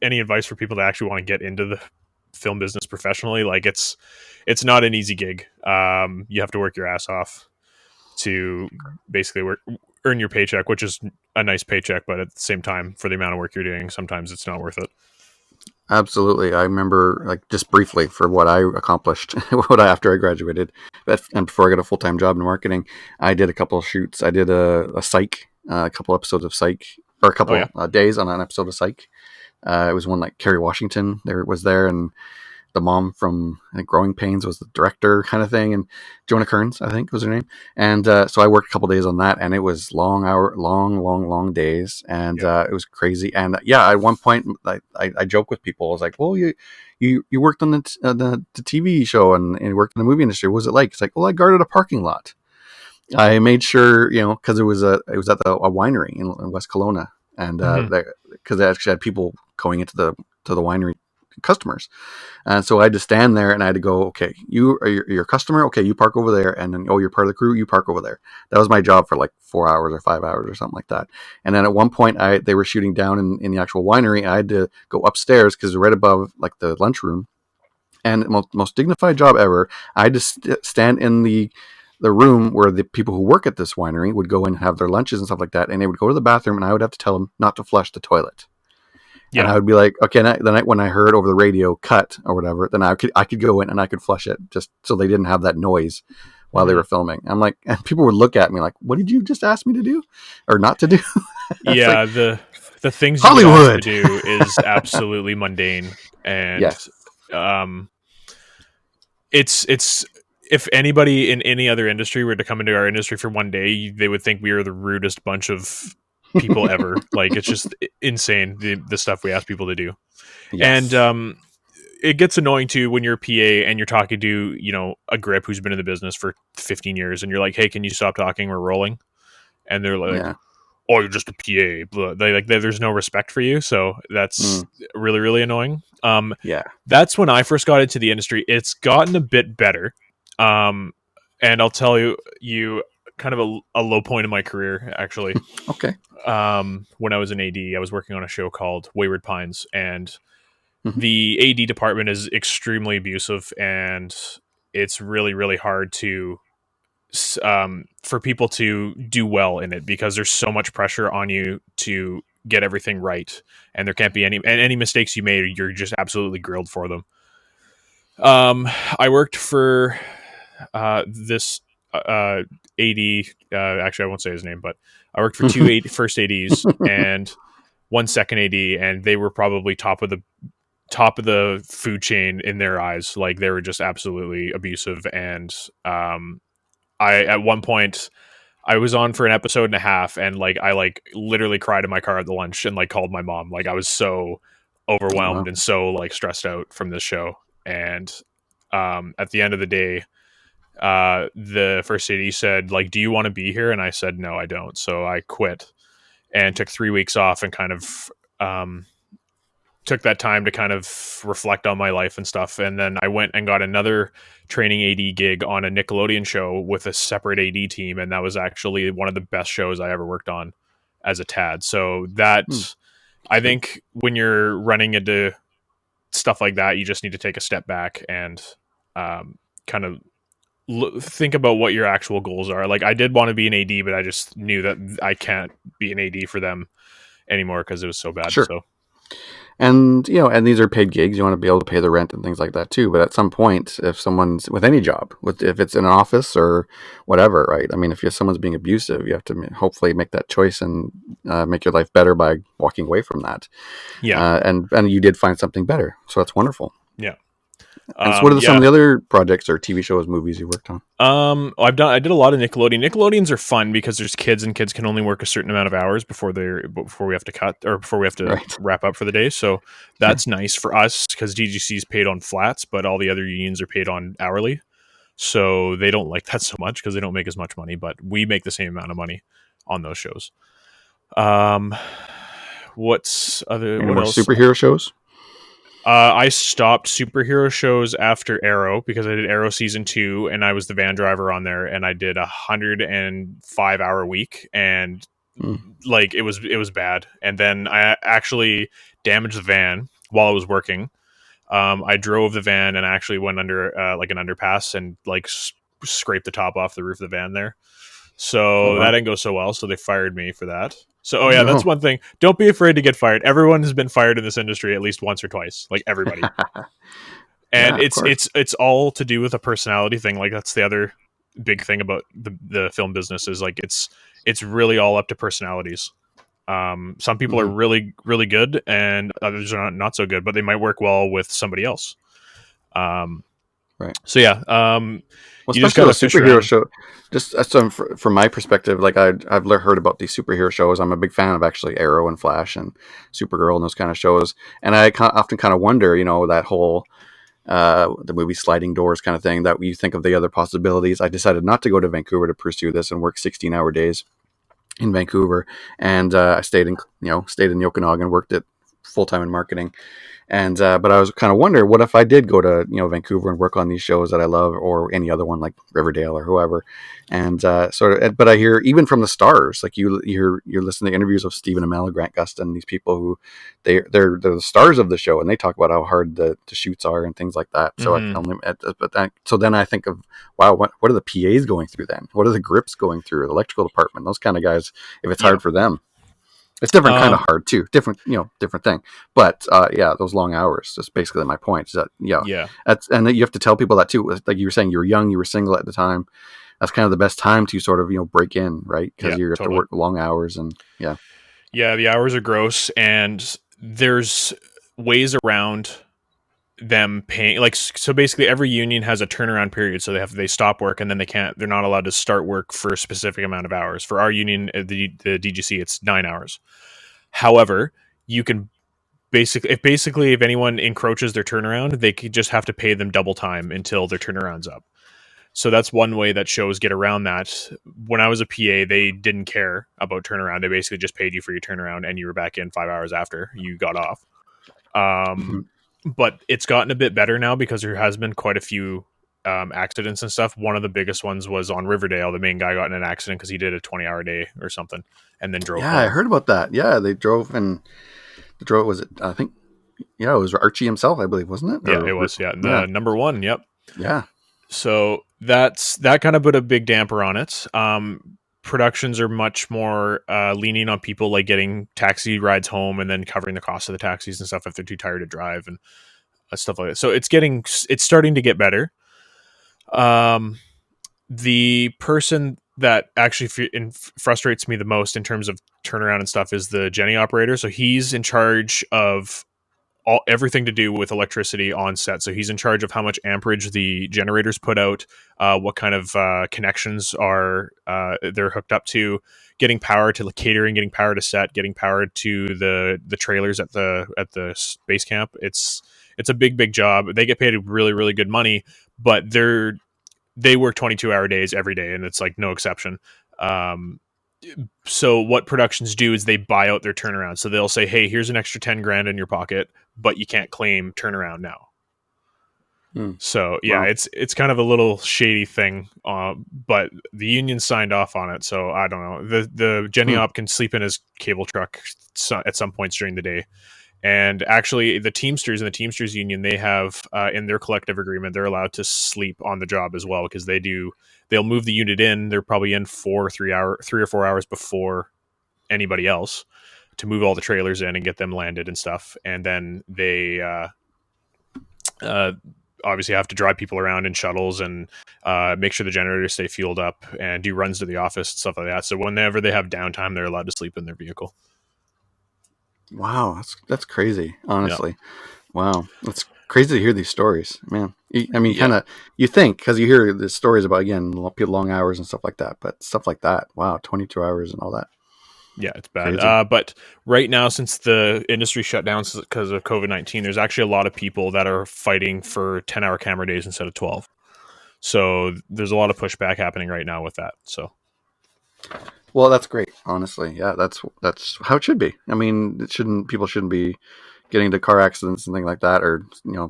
any advice for people that actually want to get into the film business professionally. Like it's not an easy gig. You have to work your ass off to basically earn your paycheck, which is a nice paycheck, but at the same time, for the amount of work you're doing, sometimes it's not worth it. Absolutely. I remember, like, just briefly for what I accomplished after I graduated, and before I got a full-time job in marketing, I did a couple of shoots. I did a Psych, a couple episodes of Psych, or a couple days on an episode of Psych. It was one like Kerry Washington was there, and the mom from Growing Pains was the director, kind of thing, and Jonah Kearns, I think, was her name. And so I worked a couple days on that, and it was long days, and it was crazy. And yeah, at one point, I joke with people. I was like, "Well, you worked on the TV show and you worked in the movie industry. What was it like?" It's like, "Well, I guarded a parking lot. I made sure, because it was at a winery in West Kelowna, and because they actually had people going into the winery." Customers, and so I had to stand there and I had to go, okay, you're a customer, okay, you park over there, and then you're part of the crew, you park over there. That was my job for like 4 hours or 5 hours or something like that. And then at one point they were shooting down in the actual winery. I had to go upstairs because right above like the lunchroom, and most dignified job ever. I had to stand in the room where the people who work at this winery would go in and have their lunches and stuff like that, and they would go to the bathroom and I would have to tell them not to flush the toilet. Yeah. And I would be like, okay, then when I heard over the radio cut or whatever, then I could go in and I could flush it just so they didn't have that noise while they were filming. I'm like, and people would look at me like, what did you just ask me to do or not to do? Yeah, like, the things Hollywood you do is absolutely mundane. And yes. It's if anybody in any other industry were to come into our industry for one day, they would think we are the rudest bunch of people ever. Like, it's just insane the stuff we ask people to do. Yes. And it gets annoying too when you're a PA and you're talking to, a grip who's been in the business for 15 years and you're like, hey, can you stop talking? We're rolling. And they're like, Yeah. oh, you're just a PA. There's no respect for you. So that's Mm. really, really annoying. Yeah. That's when I first got into the industry. It's gotten a bit better. And I'll tell you kind of a low point in my career, actually. Okay. When I was an AD, I was working on a show called Wayward Pines, and Mhm. the AD department is extremely abusive, and it's really, really hard for people to do well in it because there's so much pressure on you to get everything right, and there can't be any mistakes you made. You're just absolutely grilled for them. I worked for this AD. Actually, I won't say his name, but I worked for two first ADs and one second AD, and they were probably top of the food chain in their eyes. Like they were just absolutely abusive. And I at one point I was on for an episode and a half, and like I literally cried in my car at the lunch and like called my mom. Like I was so Oh, overwhelmed wow. and so like stressed out from this show. And at the end of the day, the first AD said, like, do you want to be here? And I said, no, I don't. So I quit and took 3 weeks off and kind of took that time to kind of reflect on my life and stuff. And then I went and got another training AD gig on a Nickelodeon show with a separate AD team. And that was actually one of the best shows I ever worked on as a TAD. So Mm. I Sweet. think when you're running into stuff like that, you just need to take a step back and kind of think about what your actual goals are. Like I did want to be an AD, but I just knew that I can't be an AD for them anymore because it was so bad. Sure. So And and these are paid gigs. You want to be able to pay the rent and things like that too. But at some point, if someone's with any job, if it's in an office or whatever, right? I mean, if someone's being abusive, you have to hopefully make that choice and make your life better by walking away from that. yeah, And you did find something better, so that's wonderful. yeah. And so, what are some of Yeah. the other projects or TV shows, movies you worked on? I did a lot of Nickelodeon. Nickelodeons are fun because there's kids and kids can only work a certain amount of hours before we have to cut or before we have to Right. wrap up for the day. So Sure. that's nice for us because DGC is paid on flats, but all the other unions are paid on hourly. So they don't like that so much because they don't make as much money, but we make the same amount of money on those shows. What's other? Any What more else? superhero shows? I stopped superhero shows after Arrow because I did Arrow season 2 and I was the van driver on there and I did 105-hour week and Mm. like it was bad. And then I actually damaged the van while I was working. I drove the van and I actually went under like an underpass and like scraped the top off the roof of the van there. Oh, So that wow. didn't go so well. So they fired me for that. So, oh Oh, yeah, that's no. one thing. Don't be afraid to get fired. Everyone has been fired in this industry at least once or twice. Like everybody, and Yeah, of course. it's all to do with a personality thing. Like that's the other big thing about the film business is like it's really all up to personalities. Some people are Hmm. really really good, and others are not so good, but they might work well with somebody else. Um, Right. so yeah, Well, you just especially gotta those fish superhero around. show. Just so from my perspective, like I've heard about these superhero shows. I'm a big fan of actually Arrow and Flash and Supergirl and those kind of shows. And I often kind of wonder, that whole the movie Sliding Doors kind of thing. That you think of the other possibilities. I decided not to go to Vancouver to pursue this and work 16-hour days in Vancouver, and I stayed in the Okanagan, worked it full time in marketing. And but I was kind of wondering, what if I did go to Vancouver and work on these shows that I love, or any other one like Riverdale or whoever, and But I hear even from the stars, like you're listening to interviews of Stephen Amell, Grant Gustin, these people who they're the stars of the show, and they talk about how hard the shoots are and things like that. So I can Mm-hmm. only, so then I think of, wow, what are the PAs going through then? What are the grips going through? The electrical department, those kind of guys, if it's Yeah. hard for them. It's different kind of Um, hard too, different thing. But yeah, those long hours. That's basically my point. Is that yeah. and you have to tell people that too. Like you were saying, you were young, you were single at the time. That's kind of the best time to sort of break in, right? Because Yeah. you have to Totally. work long hours and yeah. Yeah, the hours are gross, and there's ways around them paying. Like, so basically, every union has a turnaround period, so they stop work, and then they're not allowed to start work for a specific amount of hours. For our union, the DGC, it's 9 hours. However, you can basically if anyone encroaches their turnaround, they could just have to pay them double time until their turnaround's up. So that's one way that shows get around that. When I was a PA, they didn't care about turnaround. They basically just paid you for your turnaround, and you were back in 5 hours after you got off. Mm-hmm. But it's gotten a bit better now because there has been quite a few accidents and stuff. One of the biggest ones was on Riverdale. The main guy got in an accident because he did a 20-hour day or something, and then drove Yeah, I home. heard about that. Yeah, they drove and the drove was it? I think yeah, it was Archie himself, I believe, wasn't it? Yeah, it was. Yeah, Yeah, the number one. Yep. yeah. So that kind of put a big damper on it. Productions are much more leaning on people like getting taxi rides home and then covering the cost of the taxis and stuff if they're too tired to drive and stuff like that. So it's starting to get better. The person that actually frustrates me the most in terms of turnaround and stuff is the Jenny operator. So he's in charge of everything to do with electricity on set. So he's in charge of how much amperage the generators put out, what kind of connections are they're hooked up to, getting power to the catering, getting power to set, getting power to the trailers at the base camp. It's a big job. They get paid really really good money, but they work 22-hour days every day, and it's like no exception. So what productions do is they buy out their turnaround. So they'll say, hey, here's an extra 10 grand in your pocket, but you can't claim turnaround now. So yeah, Wow. it's kind of a little shady thing, but the union signed off on it. So I don't know. The Jenny Op can sleep in his cable truck at some points during the day. And actually, the Teamsters and the Teamsters Union, they have in their collective agreement, they're allowed to sleep on the job as well because they'll move the unit in. They're probably in 3 or 4 hours before anybody else to move all the trailers in and get them landed and stuff. And then they obviously have to drive people around in shuttles and make sure the generators stay fueled up and do runs to the office and stuff like that. So whenever they have downtime, they're allowed to sleep in their vehicle. Wow, that's crazy. Yeah. Honestly, wow, that's crazy to hear these stories, man. I mean, Yeah. kind of you think because you hear the stories about again long hours and stuff like that, but stuff like that, wow, 22 hours and all that, Yeah, it's bad. crazy. But right now, since the industry shut down because of COVID-19, there's actually a lot of people that are fighting for 10-hour camera days instead of 12. So there's a lot of pushback happening right now with that. So Well, that's great. Honestly, yeah, that's how it should be. I mean, people shouldn't be getting into car accidents and things like that, or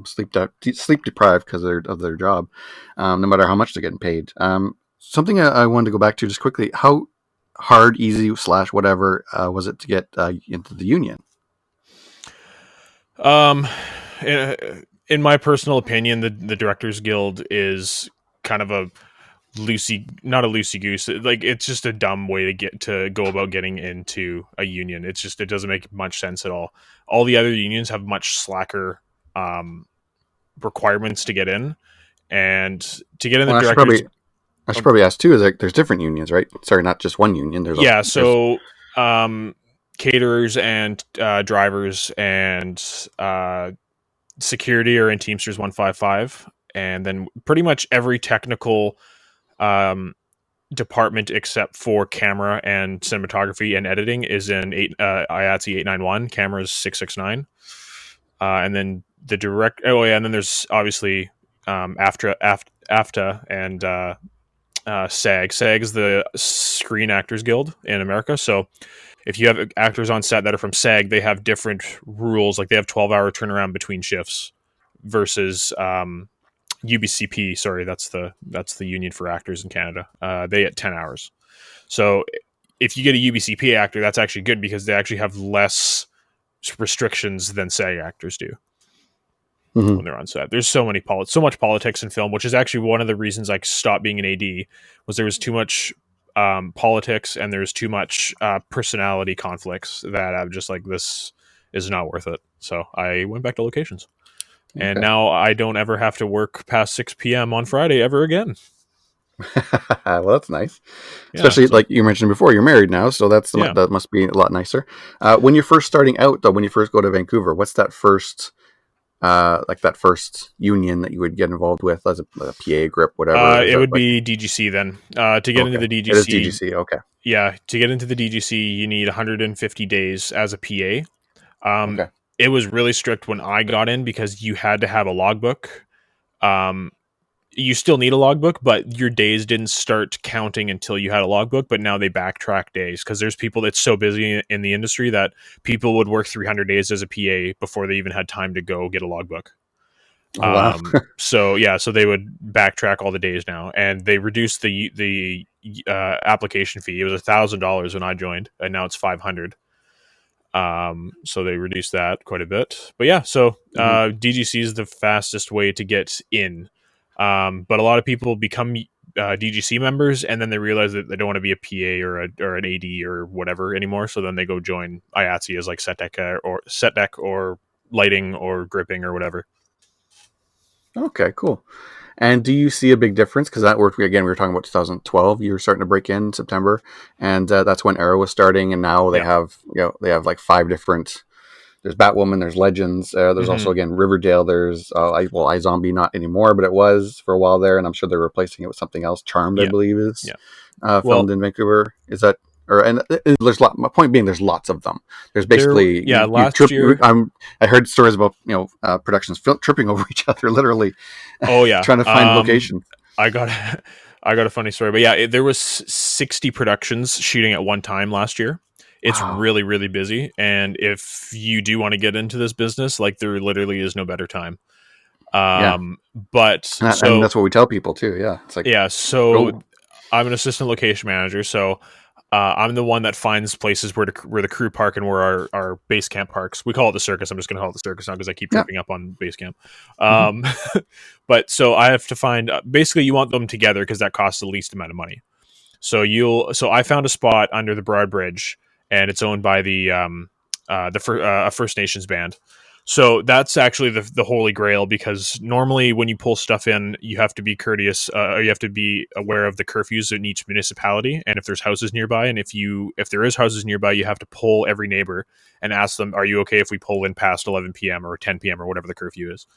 sleep deprived because of their job, no matter how much they're getting paid. Something I wanted to go back to just quickly: how hard, easy / whatever was it to get into the union? Um, in my personal opinion, the Directors Guild is kind of not a loosey goose. Like it's just a dumb way to go about getting into a union. It doesn't make much sense at all. All the other unions have much slacker requirements to get in, and to get in the Well, Directors. I should probably ask too. Is like there's different unions, right? Sorry, not just one union. Yeah, There's so caterers and drivers and security are in Teamsters 155, and then pretty much every technical department except for camera and cinematography and editing is in IATSE 891. Cameras 669, and then the direct. Oh yeah, and then there's obviously AFTA and SAG. SAG is the Screen Actors Guild in America. So if you have actors on set that are from SAG, they have different rules. Like they have 12-hour turnaround between shifts versus UBCP. Sorry, that's the union for actors in Canada. They get 10 hours. So if you get a UBCP actor, that's actually good because they actually have less restrictions than SAG actors do mm-hmm. when they're on set. There's so much politics in film, which is actually one of the reasons I stopped being an AD. Was there was too much politics and there's too much personality conflicts that I'm just like, this is not worth it. So I went back to locations, and Okay. now I don't ever have to work past 6 p.m. on Friday ever again. Well, that's nice. Yeah, Especially so like you mentioned before, you're married now, so yeah. that must be a lot nicer. When you're first starting out, though, when you first go to Vancouver, what's that first that first union that you would get involved with as a PA grip, whatever? Is It that would like be DGC then. To get into okay? the It is DGC, DGC. Okay. yeah, to get into the DGC, you need 150 days as a PA. Okay. it was really strict when I got in because you had to have a logbook. Um, you still need a logbook, but your days didn't start counting until you had a logbook. But now they backtrack days because there's people that's so busy in the industry that people would work 300 days as a PA before they even had time to go get a logbook. Oh wow. So yeah, so they would backtrack all the days now, and they reduced the application fee. It was $1,000 when I joined, and now it's 500. So they reduced that quite a bit. But yeah, so Hmm. DGC is the fastest way to get in. But a lot of people become DGC members, and then they realize that they don't want to be a PA or an AD or whatever anymore. So then they go join IATSE as like set deck or lighting or gripping or whatever. Okay, cool. And do you see a big difference? Because that worked again. We were talking about 2012. You were starting to break in September, and that's when Arrow was starting. And now they Yeah. have they have like five different. There's Batwoman. There's Legends. There's also Hmm. again Riverdale. There's iZombie not anymore, but it was for a while there, and I'm sure they're replacing it with something else. Charmed, I Yeah. believe, is Yeah. filmed Well, in Vancouver. Is that or and there's my point being there's lots of them. There's there. basically Yeah. you Last trip. year. I heard stories about productions tripping over each other, literally Oh yeah. trying to find location. I got I got a funny story, but yeah, there was 60 productions shooting at one time last year. It's Wow. really really busy, and if you do want to get into this business, like there literally is no better time. Yeah. Um, but And so that's what we tell people too. Yeah, it's like yeah, so go. I'm an assistant location manager, so I'm the one that finds places where the crew park and where our base camp parks. We call it the circus. I'm just going to call it the circus now because I keep Yeah. tripping up on base camp. Hmm. Um, but so I have to find basically you want them together because that costs the least amount of money. So I found a spot under the Broad Bridge, and it's owned by a First Nations band. So that's actually the holy grail because normally when you pull stuff in, you have to be courteous. You have to be aware of the curfews in each municipality, and if there's houses nearby, and if there is houses nearby, you have to poll every neighbor and ask them, "Are you okay if we pull in past 11 p.m. or 10 p.m. or whatever the curfew is?"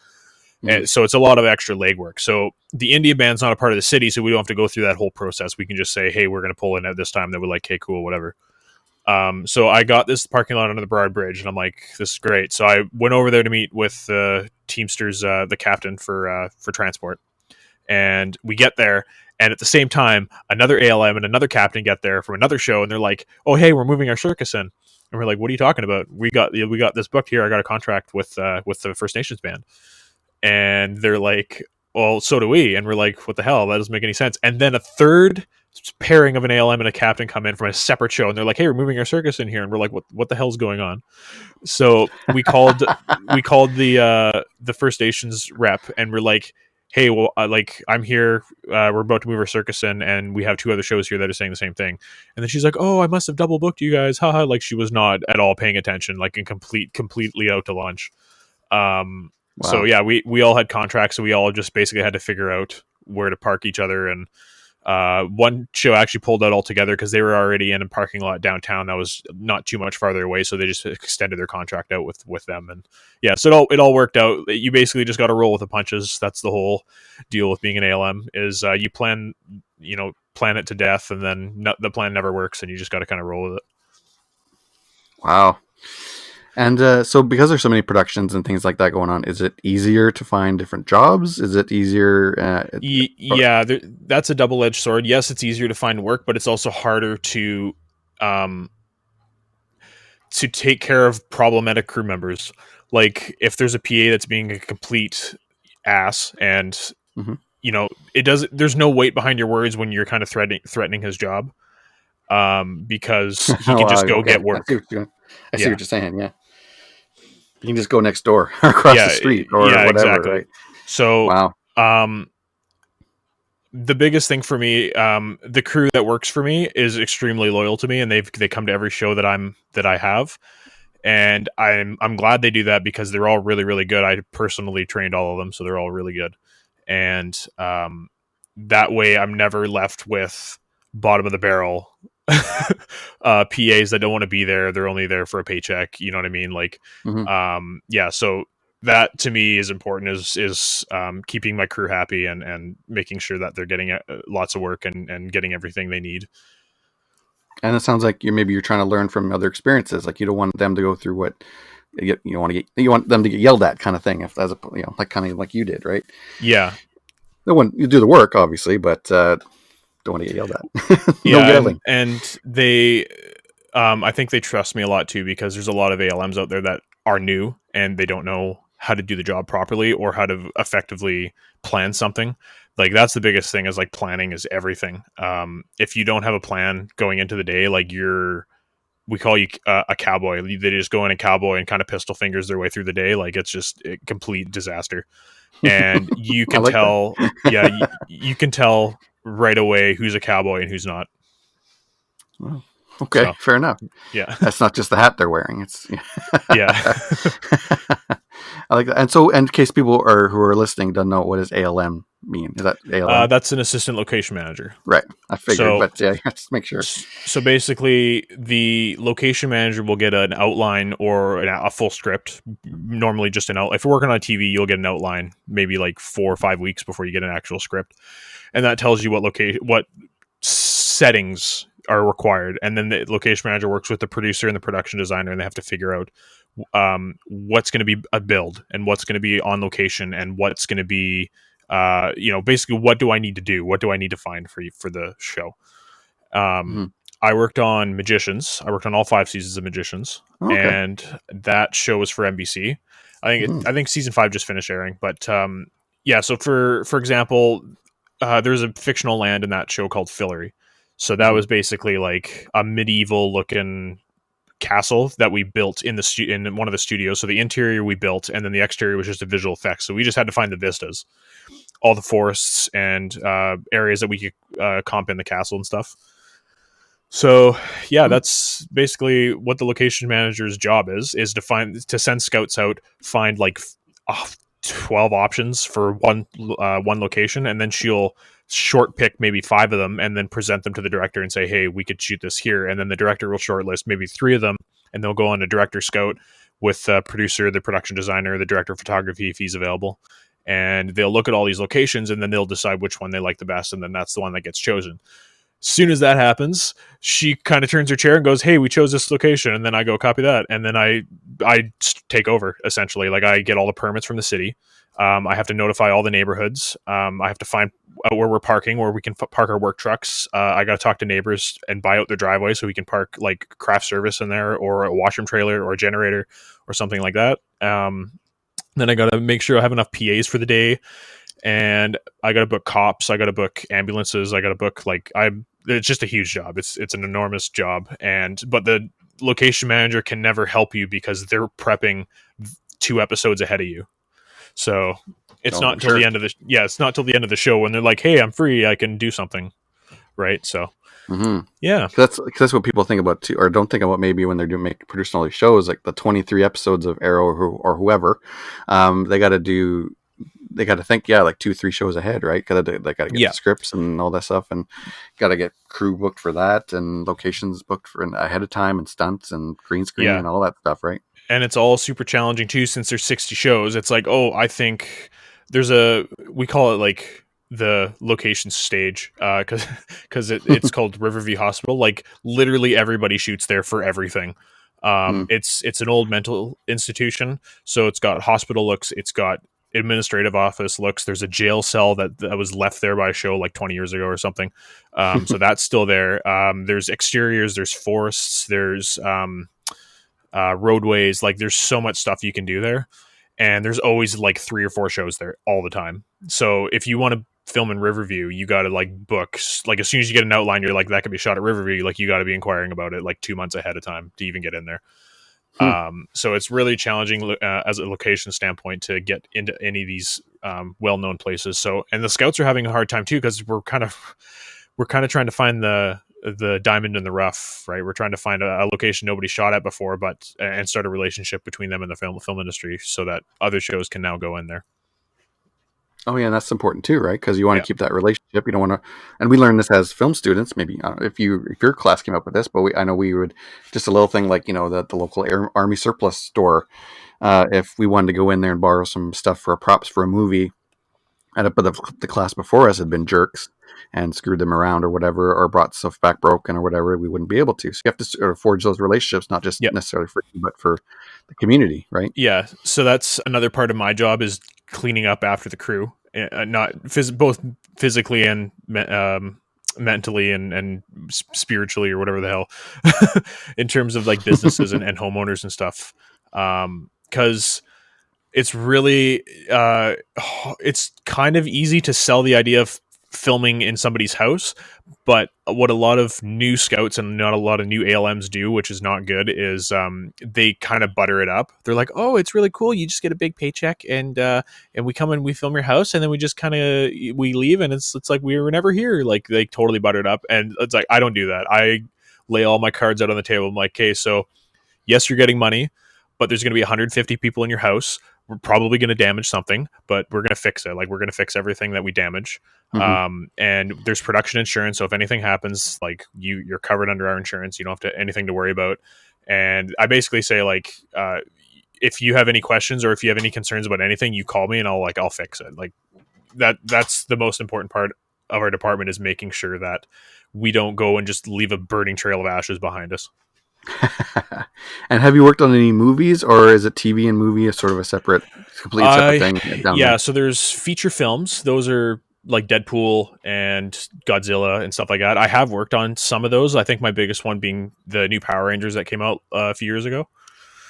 Hmm. And so it's a lot of extra legwork. So the India band's not a part of the city, so we don't have to go through that whole process. We can just say, "Hey, we're going to pull in at this time." That we're like, "Hey, cool, whatever." So I got this parking lot under the Broad Bridge, and I'm like, "This is great." So I went over there to meet with the Teamsters, the captain for transport, and we get there. And at the same time, another ALM and another captain get there from another show, and they're like, "Oh, hey, we're moving our circus in." And we're like, "What are you talking about? We got this booked here. I got a contract with the First Nations band." And they're like, well, so do we. And we're like, what the hell? That doesn't make any sense. And then a third pairing of an ALM and a captain come in from a separate show, and they're like, hey, we're moving our circus in here. And we're like, what the hell's going on? So we called the First Nations rep, and we're like, hey, well, like I'm here. We're about to move our circus in, and we have two other shows here that are saying the same thing. And then she's like, oh, I must have double booked you guys, haha. Like she was not at all paying attention, like in completely out to lunch. Um, so Wow. yeah, we all had contracts, so we all just basically had to figure out where to park each other. And one show actually pulled out altogether because they were already in a parking lot downtown that was not too much farther away, so they just extended their contract out with them. And yeah, so it all worked out. You basically just got to roll with the punches. That's the whole deal with being an ALM is you plan it to death, and then the plan never works, and you just got to kind of roll with it. Wow. And so, because there's so many productions and things like that going on, is it easier to find different jobs? Is it easier? Yeah, that's a double-edged sword. Yes, it's easier to find work, but it's also harder um, to take care of problematic crew members. Like if there's a PA that's being a complete ass, and Mhm. it does. There's no weight behind your words when you're kind of threatening his job, because he Oh, can wow. just go Okay, get work. I see Yeah, what you're saying. Yeah, you can just go next door or across the yeah, street or yeah, whatever, exactly. right? So, Wow. um, the biggest thing for me, the crew that works for me is extremely loyal to me, and they come to every show that I have, and I'm glad they do that because they're all really really good. I personally trained all of them, so they're all really good, and that way I'm never left with bottom of the barrel PAs that don't want to be there. They're only there for a paycheck. You know what I mean? Like, Hmm. yeah. So that to me is important. Is keeping my crew happy and making sure that they're getting lots of work and getting everything they need. And it sounds like you're trying to learn from other experiences. Like you don't want them to go through what you want them to get yelled at, kind of thing. If that's like kind of like you did, right? Yeah. No one you do the work, obviously, but don't want to get yelled at. No Yeah, yelling. and they, I think they trust me a lot too, because there's a lot of ALMs out there that are new and they don't know how to do the job properly or how to effectively plan something. Like that's the biggest thing, is like planning is everything. If you don't have a plan going into the day, like we call you a cowboy. They just go in a cowboy and kind of pistol fingers their way through the day. Like it's just a complete disaster. And you I can like that. tell, yeah, you can tell right away who's a cowboy and who's not. Well, okay, So fair enough. yeah, That's not just the hat they're wearing. It's yeah. I like that. And so, in case people who are listening don't know, what does ALM mean? Is that ALM? That's an assistant location manager. Right. I figured, So but yeah, just make sure. so basically, the location manager will get an outline or a full script. Normally, just an out. If you're working on TV, you'll get an outline, maybe like 4 or 5 weeks before you get an actual script, and that tells you what settings are required. And then the location manager works with the producer and the production designer, and they have to figure out what's going to be a build and what's going to be on location and what's going to be basically what do I need to do, what do I need to find for the show. Mm-hmm. I worked on Magicians. I worked on all 5 seasons of Magicians, Oh, okay. and that show was for NBC. I think season 5 just finished airing, but yeah. So for example, there's a fictional land in that show called Fillory. So that was basically like a medieval looking castle that we built in in one of the studios. So the interior we built, and then the exterior was just a visual effects. So we just had to find the vistas, all the forests and areas that we could comp in the castle and stuff. So yeah, that's basically what the location manager's job is to send scouts out, find like 12 options for one location, and then she'll short pick maybe 5 of them and then present them to the director and say, hey, we could shoot this here. And then the director will shortlist maybe 3 of them, and they'll go on a director scout with the producer, the production designer, the director of photography if he's available, and they'll look at all these locations, and then they'll decide which one they like the best, and then that's the one that gets chosen. Soon as that happens, she kind of turns her chair and goes, hey, we chose this location. And then I go, copy that. And then I take over, essentially. Like I get all the permits from the city. I have to notify all the neighborhoods. I have to find out where we're parking, where we can park our work trucks. I got to talk to neighbors and buy out their driveway so we can park like craft service in there, or a washroom trailer or a generator or something like that. Then I got to make sure I have enough PAs for the day. And I got to book cops. I got to book ambulances. I got to book it's just a huge job. It's an enormous job. But the location manager can never help you because they're prepping 2 episodes ahead of you. So it's not until the end of it's not till the end of the show when they're like, hey, I'm free, I can do something. Right. So yeah, that's what people think about too, or don't think about maybe when they're producing all these shows, like the 23 episodes of Arrow or whoever. They got to think, like 2-3 shows ahead, right? They got to get the scripts and all that stuff, and got to get crew booked for that, and locations booked for ahead of time, and stunts and green screen and all that stuff, right? And it's all super challenging too, since there's 60 shows. It's like, I think we call it like the location stage, because it's called Riverview Hospital. Like literally everybody shoots there for everything. It's an old mental institution, so it's got hospital looks, it's got administrative office looks. There's a jail cell that was left there by a show like 20 years ago or something. So that's still there. There's exteriors, there's forests, there's roadways. Like there's so much stuff you can do there, and there's always like 3 or 4 shows there all the time. So if you want to film in Riverview, you got to like book, like as soon as you get an outline, you're like, that could be shot at Riverview, like you got to be inquiring about it like 2 months ahead of time to even get in there. So it's really challenging as a location standpoint to get into any of these well-known places. So, and the scouts are having a hard time too, because we're kind of trying to find the diamond in the rough, right? We're trying to find a location nobody shot at before, and start a relationship between them and the film industry, so that other shows can now go in there. Oh yeah, and that's important too, right? Because you want to keep that relationship. You don't want to, and we learned this as film students. Maybe if your class came up with this, but I know we would, just a little thing like the local army surplus store. If we wanted to go in there and borrow some stuff for props for a movie, but the class before us had been jerks and screwed them around or whatever, or brought stuff back broken or whatever, we wouldn't be able to. So you have to sort of forge those relationships, not just Yep. necessarily for you, but for the community, right? Yeah. So that's another part of my job is cleaning up after the crew, not both physically and mentally and spiritually or whatever the hell, in terms of like businesses and homeowners and stuff. Because it's really it's kind of easy to sell the idea of filming in somebody's house, but what a lot of new scouts and not a lot of new ALMs do, which is not good, is they kind of butter it up. They're like, oh, it's really cool, you just get a big paycheck and we come and we film your house and then we just kind of we leave and it's like we were never here. Like they totally butter it up, and it's like I don't do that. I lay all my cards out on the table. I'm like, okay, so yes, you're getting money, but there's going to be 150 people in your house. We're probably going to damage something, but we're going to fix it. Like we're going to fix everything that we damage. Mm-hmm. And there's production insurance. So if anything happens, like you're covered under our insurance. You don't have anything to worry about. And I basically say like, if you have any questions or if you have any concerns about anything, you call me and I'll fix it. Like that's the most important part of our department, is making sure that we don't go and just leave a burning trail of ashes behind us. And have you worked on any movies, or is it TV and movie is sort of a completely separate thing down Yeah, there? so there's feature films. Those are like Deadpool and Godzilla and stuff like that. I have worked on some of those. I think my biggest one being the new Power Rangers that came out a few years ago.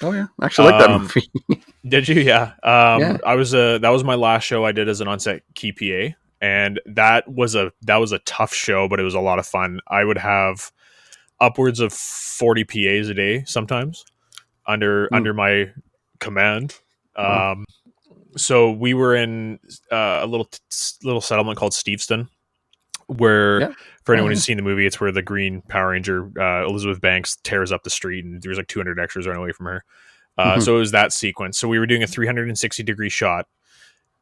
Oh yeah, I actually like that movie. Did you? Yeah. Yeah. That was my last show I did as an on-set key PA, and that was a tough show, but it was a lot of fun. I would have upwards of 40 PAs a day sometimes under my command. Wow. So we were in a little settlement called Steveston, where Yeah. for Oh anyone yeah. who's seen the movie, it's where the Green Power Ranger Elizabeth Banks tears up the street, and there's like 200 extras running away from her. Mm-hmm. So it was that sequence. So we were doing a 360-degree shot,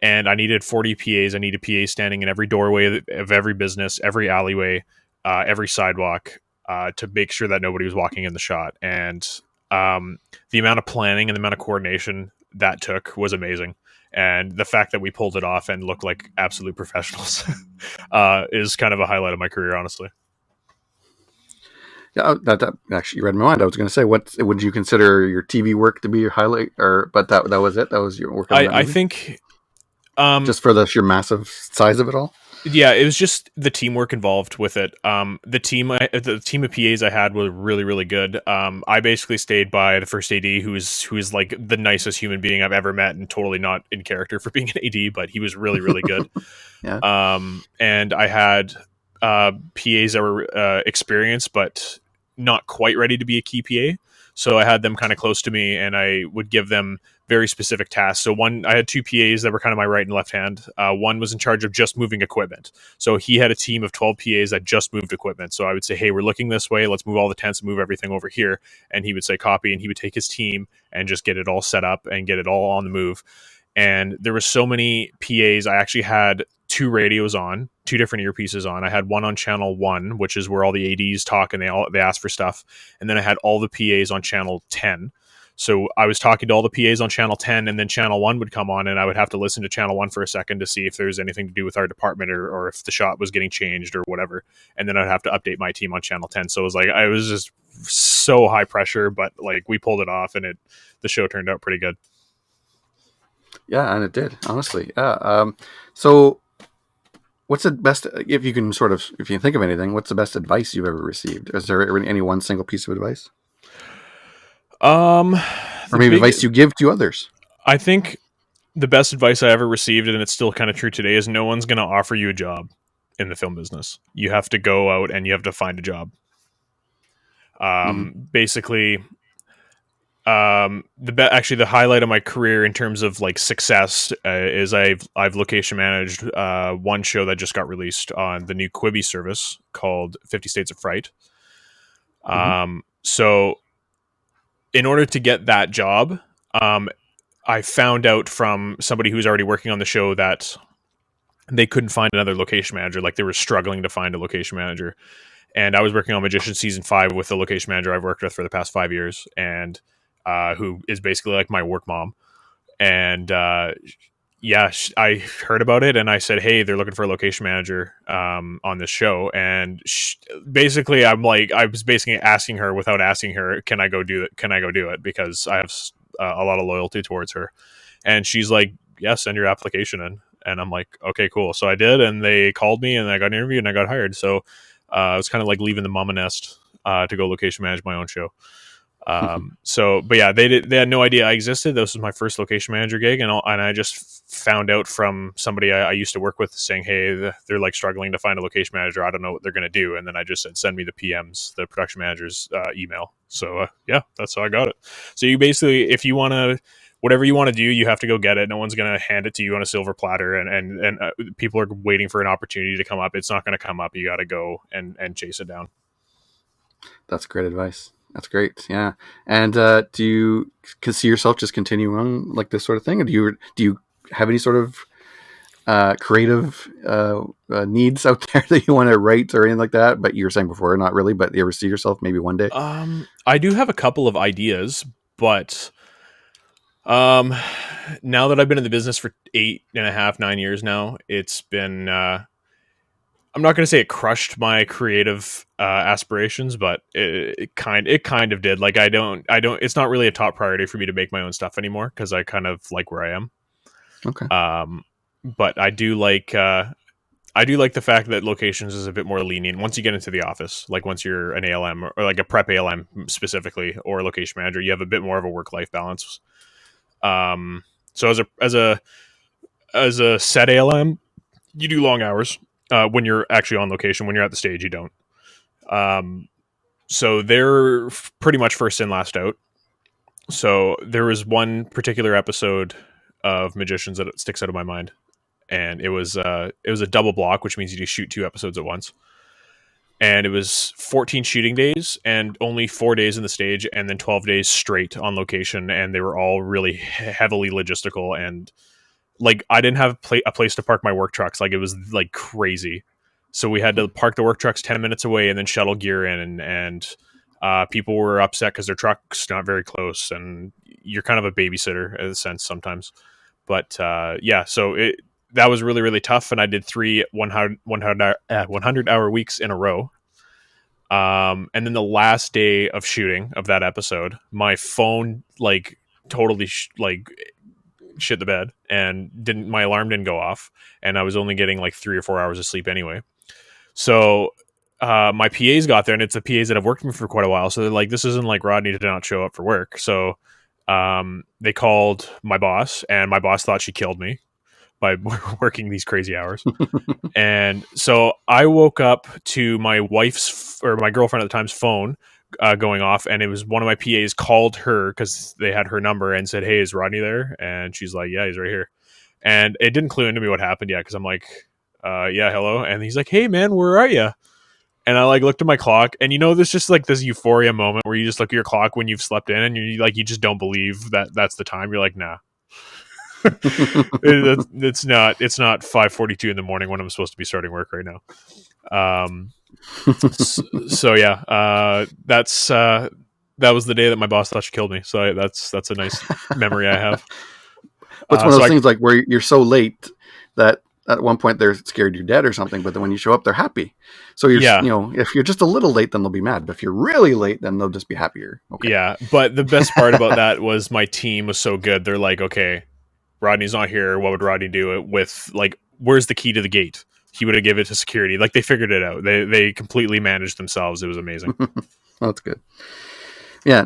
and I needed 40 PAs. I needed PAs standing in every doorway of every business, every alleyway, every sidewalk, to make sure that nobody was walking in the shot. And the amount of planning and the amount of coordination that took was amazing. And the fact that we pulled it off and looked like absolute professionals is kind of a highlight of my career, honestly. Yeah, that actually read my mind. I was going to say, what would you consider your TV work to be your highlight, or but that was it. That was your work on that I movie. think Just for the sheer massive size of it all. yeah, it was just the teamwork involved with it. The team of PAs I had was really, really good. I basically stayed by the first AD, who is like the nicest human being I've ever met, and totally not in character for being an AD, but he was really, really good. Yeah. And I had PAs that were experienced, but not quite ready to be a key PA. So I had them kind of close to me, and I would give them very specific tasks. So I had two PAs that were kind of my right and left hand. One was in charge of just moving equipment. So he had a team of 12 PAs that just moved equipment. So I would say, hey, we're looking this way. Let's move all the tents and move everything over here. And he would say copy, and he would take his team and just get it all set up and get it all on the move. And there were so many PAs. I actually had two radios on, two different earpieces on. I had one on channel 1, which is where all the ADs talk and they ask for stuff. And then I had all the PAs on channel 10. So I was talking to all the PAs on channel 10, and then channel 1 would come on, and I would have to listen to channel 1 for a second to see if there's anything to do with our department, or if the shot was getting changed or whatever. And then I'd have to update my team on channel 10. So it was like, I was just so high pressure, but like we pulled it off, and the show turned out pretty good. Yeah, and it did, honestly. Yeah. So what's the best, if you can think of anything, what's the best advice you've ever received? Is there any one single piece of advice? Or maybe advice you give to others? I think the best advice I ever received, and it's still kind of true today, is no one's going to offer you a job in the film business. You have to go out and you have to find a job. Basically, actually the highlight of my career in terms of like success is I've location managed one show that just got released on the new Quibi service called 50 States of Fright. So in order to get that job, I found out from somebody who's already working on the show that they couldn't find another location manager. Like they were struggling to find a location manager. And I was working on Magician season 5 with the location manager I've worked with for the past 5 years, and who is basically like my work mom. And yeah, I heard about it and I said, hey, they're looking for a location manager on this show. And basically, I was basically asking her without asking her, can I go do it? Can I go do it? Because I have a lot of loyalty towards her. And she's like, yeah, send your application in. And I'm like, okay, cool. So I did, and they called me, and I got an interview, and I got hired. So it was kind of like leaving the mama nest to go location manage my own show. But yeah, they had no idea I existed. This was my first location manager gig, and I just found out from somebody I used to work with saying, hey, they're like struggling to find a location manager. I don't know what they're going to do. And then I just said, send me the PM's, the production manager's email. So yeah, that's how I got it. So you basically, if you want to, whatever you want to do, you have to go get it. No one's going to hand it to you on a silver platter, and people are waiting for an opportunity to come up. It's not going to come up. You got to go and chase it down. That's great advice. That's great. Yeah. And do you see yourself just continuing on like this sort of thing, or do you have any sort of creative needs out there that you want to write or anything like that? But you were saying before, not really. But you ever see yourself maybe one day? I do have a couple of ideas, but now that I've been in the business for 8.5, 9 years now, it's been I'm not going to say it crushed my creative aspirations, but it kind of did. Like I don't. It's not really a top priority for me to make my own stuff anymore because I kind of like where I am. Okay. But I do like the fact that locations is a bit more lenient once you get into the office. Like once you're an ALM or like a prep ALM specifically, or a location manager, you have a bit more of a work life balance. So as a set ALM, you do long hours. When you're actually on location, when you're at the stage, you don't. So they're pretty much first in, last out. So there was one particular episode of Magicians that sticks out of my mind, and it was a double block, which means you shoot 2 episodes at once. And it was 14 shooting days and only 4 days in the stage, and then 12 days straight on location, and they were all really heavily logistical, and like I didn't have a place to park my work trucks. Like it was like crazy. So we had to park the work trucks 10 minutes away and then shuttle gear in, and people were upset because their truck's not very close, and you're kind of a babysitter in a sense sometimes. But yeah, so that was really, really tough, and I did 3 100-hour weeks in a row. And then the last day of shooting of that episode, my phone like totally shit the bed, and my alarm didn't go off, and I was only getting like 3 or 4 hours of sleep anyway. So my PAs got there, and it's the PAs that have worked with me for quite a while. So they're like, this isn't like Rodney did not show up for work. So they called my boss, and my boss thought she killed me by working these crazy hours. And so I woke up to my wife's or my girlfriend at the time's phone going off, and it was one of my PAs called her because they had her number and said, hey, is Rodney there? And she's like, yeah, he's right here. And it didn't clue into me what happened yet because I'm like, yeah, hello. And he's like, hey, man, where are you? And I like looked at my clock, and there's just like this euphoria moment where you just look at your clock when you've slept in, and you just don't believe that that's the time. You're like, nah. It's not 5:42 in the morning when I'm supposed to be starting work right now. So yeah, that was the day that my boss thought she killed me. So that's a nice memory I have. But it's one of those things like where you're so late that at one point they're scared you're dead or something, but then when you show up, they're happy. So if you're just a little late, then they'll be mad. But if you're really late, then they'll just be happier. Okay. Yeah, but the best part about that was my team was so good. They're like, okay, Rodney's not here. What would Rodney do with like? Where's the key to the gate? He would have given it to security. Like they figured it out. They completely managed themselves. It was amazing. That's good. Yeah.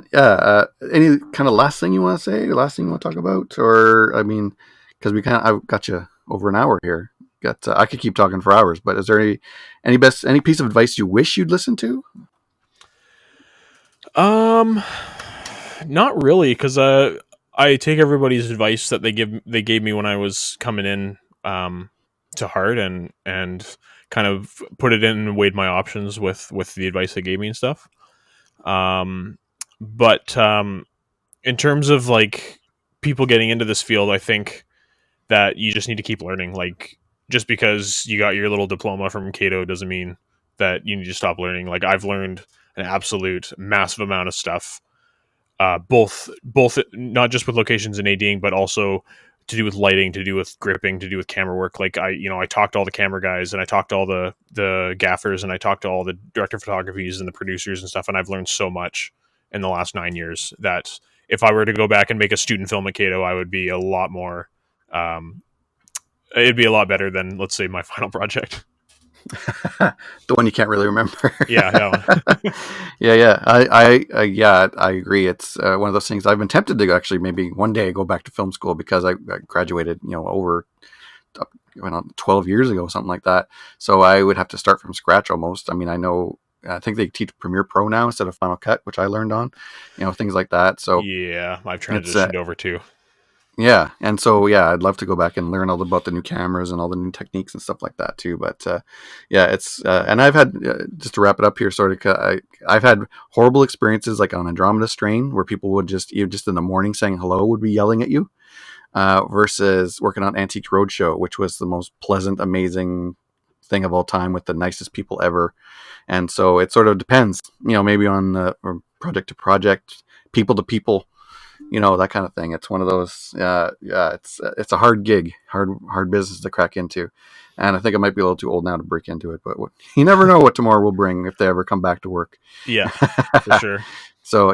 Any kind of last thing you want to say? Last thing you want to talk about? Or I mean, because I've got you over an hour here. I could keep talking for hours. But is there any piece of advice you wish you'd listen to? Not really, because I take everybody's advice that they gave me when I was coming in to heart, and kind of put it in and weighed my options with the advice they gave me and stuff. But in terms of like people getting into this field, I think that you just need to keep learning. Like just because you got your little diploma from Cato doesn't mean that you need to stop learning. Like I've learned an absolute massive amount of stuff. Both not just with locations and ADing, but also to do with lighting, to do with gripping, to do with camera work. Like I talked to all the camera guys, and I talked to all the gaffers, and I talked to all the director of photographies and the producers and stuff. And I've learned so much in the last 9 years that if I were to go back and make a student film at Cato, I would be a lot more. It'd be a lot better than, let's say, my final project. The one you can't really remember. Yeah, that one. I agree. It's one of those things. I've been tempted to actually maybe one day go back to film school because I graduated, over 12 years ago, something like that. So I would have to start from scratch almost. I mean, I think they teach Premiere Pro now instead of Final Cut, which I learned on, things like that. So yeah, I've transitioned over too. Yeah, and so I'd love to go back and learn all about the new cameras and all the new techniques and stuff like that too. But it's and I've had just to wrap it up here, I've had horrible experiences like on Andromeda Strain where people would just in the morning saying hello would be yelling at you, versus working on Antique Roadshow, which was the most pleasant, amazing thing of all time with the nicest people ever. And so it sort of depends, maybe on project to project, people to people. That kind of thing. It's one of those, it's a hard gig, hard business to crack into. And I think I might be a little too old now to break into it, but you never know what tomorrow will bring if they ever come back to work. Yeah, for sure. So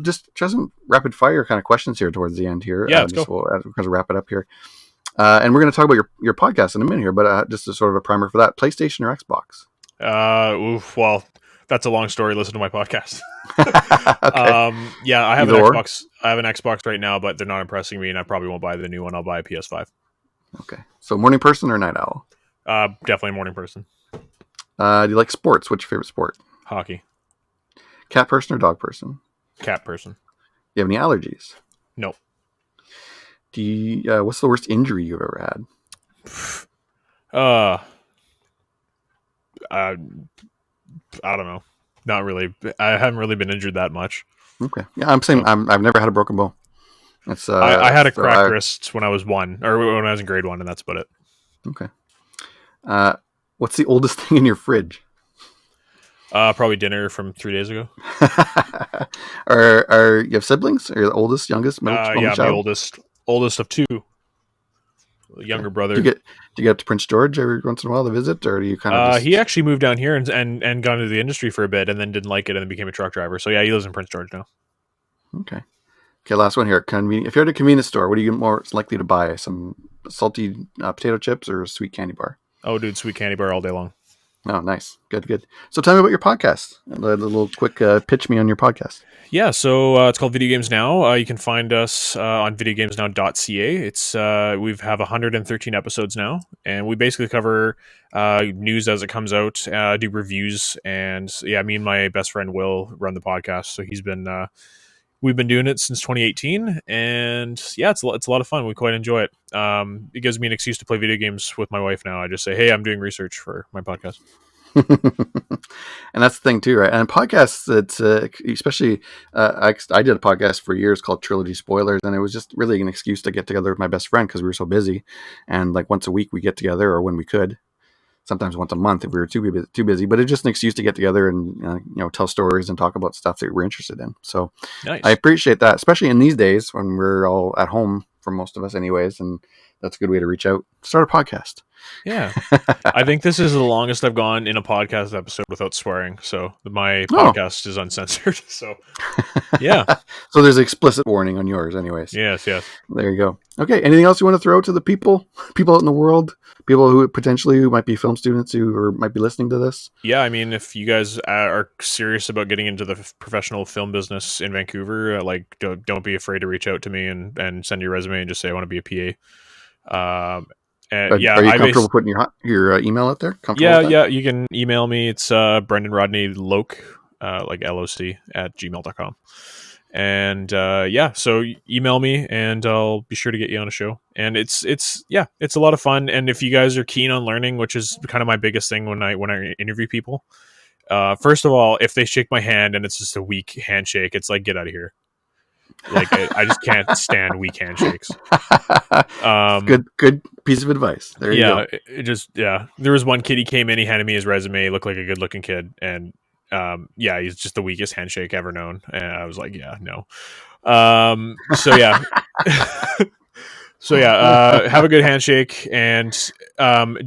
just some rapid fire kind of questions here towards the end here. Yeah, let's go. We'll wrap it up here. And we're going to talk about your podcast in a minute here, but just as sort of a primer for that, PlayStation or Xbox? Well, that's a long story. Listen to my podcast. Okay. I have Either an or. Xbox. I have an Xbox right now, but they're not impressing me, and I probably won't buy the new one. I'll buy a PS5. Okay. So morning person or night owl? Definitely a morning person. Do you like sports? What's your favorite sport? Hockey. Cat person or dog person? Cat person. Do you have any allergies? No. Do you? What's the worst injury you've ever had? I don't know. Not really. I haven't really been injured that much. Okay. Yeah, I'm saying I've never had a broken bone. It's I had a cracked wrist when I was when I was in grade 1, and that's about it. Okay. What's the oldest thing in your fridge? Probably dinner from 3 days ago. Are you have siblings? Are you the oldest, youngest, middle I'm child? the oldest of 2. Younger brother. Do you get up to Prince George every once in a while to visit, or do you kind of? He actually moved down here and gone into the industry for a bit, and then didn't like it, and then became a truck driver. So he lives in Prince George now. Okay. Last one here. If you're at a convenience store, what are you more likely to buy? Some salty potato chips or a sweet candy bar? Oh, dude, sweet candy bar all day long. Oh, nice. Good. So tell me about your podcast. A little quick pitch me on your podcast. Yeah, so it's called Video Games Now. You can find us on videogamesnow.ca. It's we have 113 episodes now, and we basically cover news as it comes out, do reviews, and me and my best friend Will run the podcast. So we've been doing it since 2018, and it's a lot of fun. We quite enjoy it. It gives me an excuse to play video games with my wife now. I just say, hey, I'm doing research for my podcast. And that's the thing too, right? And podcasts, it's especially I did a podcast for years called Trilogy Spoilers, and it was just really an excuse to get together with my best friend because we were so busy, and like once a week we get together, or when we could, sometimes once a month if we were too busy. But it's just an excuse to get together and tell stories and talk about stuff that we're interested in. So nice. I appreciate that, especially in these days when we're all at home for most of us, anyways, and that's a good way to reach out. Start a podcast. Yeah. I think this is the longest I've gone in a podcast episode without swearing. So my podcast is uncensored. So yeah. So there's an explicit warning on yours anyways. Yes. There you go. Okay. Anything else you want to throw to the people out in the world, people who might be film students or might be listening to this? Yeah. I mean, if you guys are serious about getting into the professional film business in Vancouver, don't be afraid to reach out to me and send your resume and just say, I want to be a PA. Are you comfortable putting your email out there? Yeah. You can email me. It's Brendon Rodney Loc, like LOC @gmail.com. And so email me and I'll be sure to get you on a show. And it's a lot of fun. And if you guys are keen on learning, which is kind of my biggest thing when I interview people, first of all, if they shake my hand and it's just a weak handshake, it's like, get out of here. Like I just can't stand weak handshakes. Good piece of advice. There you go. There was one kid, he came in, he handed me his resume, he looked like a good looking kid, and he's just the weakest handshake ever known. And I was like, no. So yeah, have a good handshake, and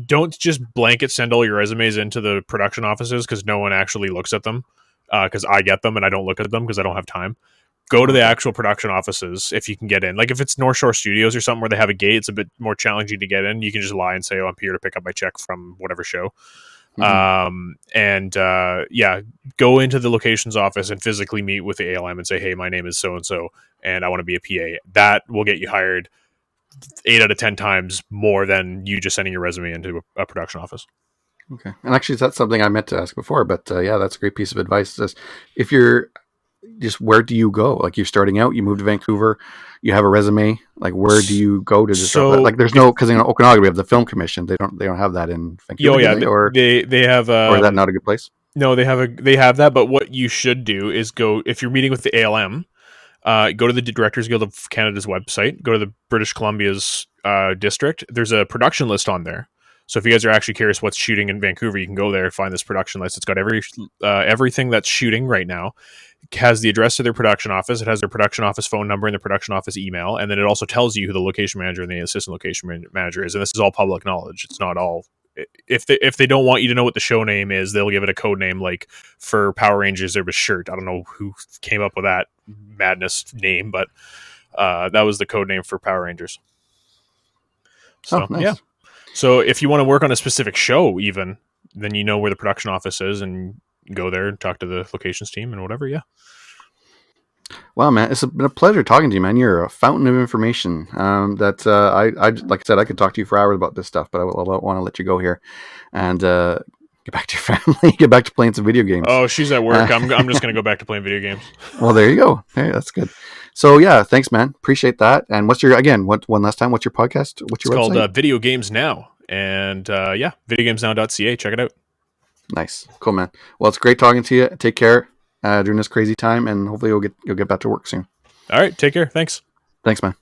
don't just blanket send all your resumes into the production offices because no one actually looks at them. Because I get them and I don't look at them because I don't have time. Go to the Okay. actual production offices if you can get in. Like if it's North Shore Studios or something where they have a gate, it's a bit more challenging to get in. You can just lie and say, "Oh, I'm here to pick up my check from whatever show." Hmm. Yeah, go into the locations office and physically meet with the ALM and say, "Hey, my name is so and so, and I want to be a PA." That will get you hired 8 out of 10 times more than you just sending your resume into a production office. Okay. And actually, that's something I meant to ask before, but yeah, that's a great piece of advice. Is if you're just where do you go? Like you're starting out, you move to Vancouver, you have a resume. Like where do you go to just So like? There's if no because in Okanagan we have the film commission. They don't have that in yo Vancouver, do yeah they? they have Or is that not a good place? no they have that, but what you should do is go if you're meeting with the ALM. Go to the Directors Guild of Canada's website. Go to the British Columbia's district. There's a production list on there. So if you guys are actually curious what's shooting in Vancouver, you can go there and find this production list. It's got everything that's shooting right now. It has the address to their production office. It has their production office phone number and their production office email, and then it also tells you who the location manager and the assistant location manager is. And this is all public knowledge. It's not all. If they don't want you to know what the show name is, they'll give it a code name. Like for Power Rangers, there was Shirt. I don't know who came up with that madness name, but that was the code name for Power Rangers. Oh, So yeah. nice. So if you want to work on a specific show, even then you know where the production office is and go there and talk to the locations team and whatever. Yeah. Well, man, it's been a pleasure talking to you, man. You're a fountain of information. That I like I said, I could talk to you for hours about this stuff, but I want to let you go here and get back to your family, get back to playing some video games. Oh, she's at work. I'm just gonna go back to playing video games. Well, there you go. Hey, that's good. So yeah, thanks, man. Appreciate that. And what's your one last time? What's your podcast? What's It's your called website? Video Games Now, and yeah, videogamesnow.ca. Check it out. Nice, cool, man. Well, it's great talking to you. Take care during this crazy time, and hopefully you'll get back to work soon. All right, take care. Thanks. Thanks, man.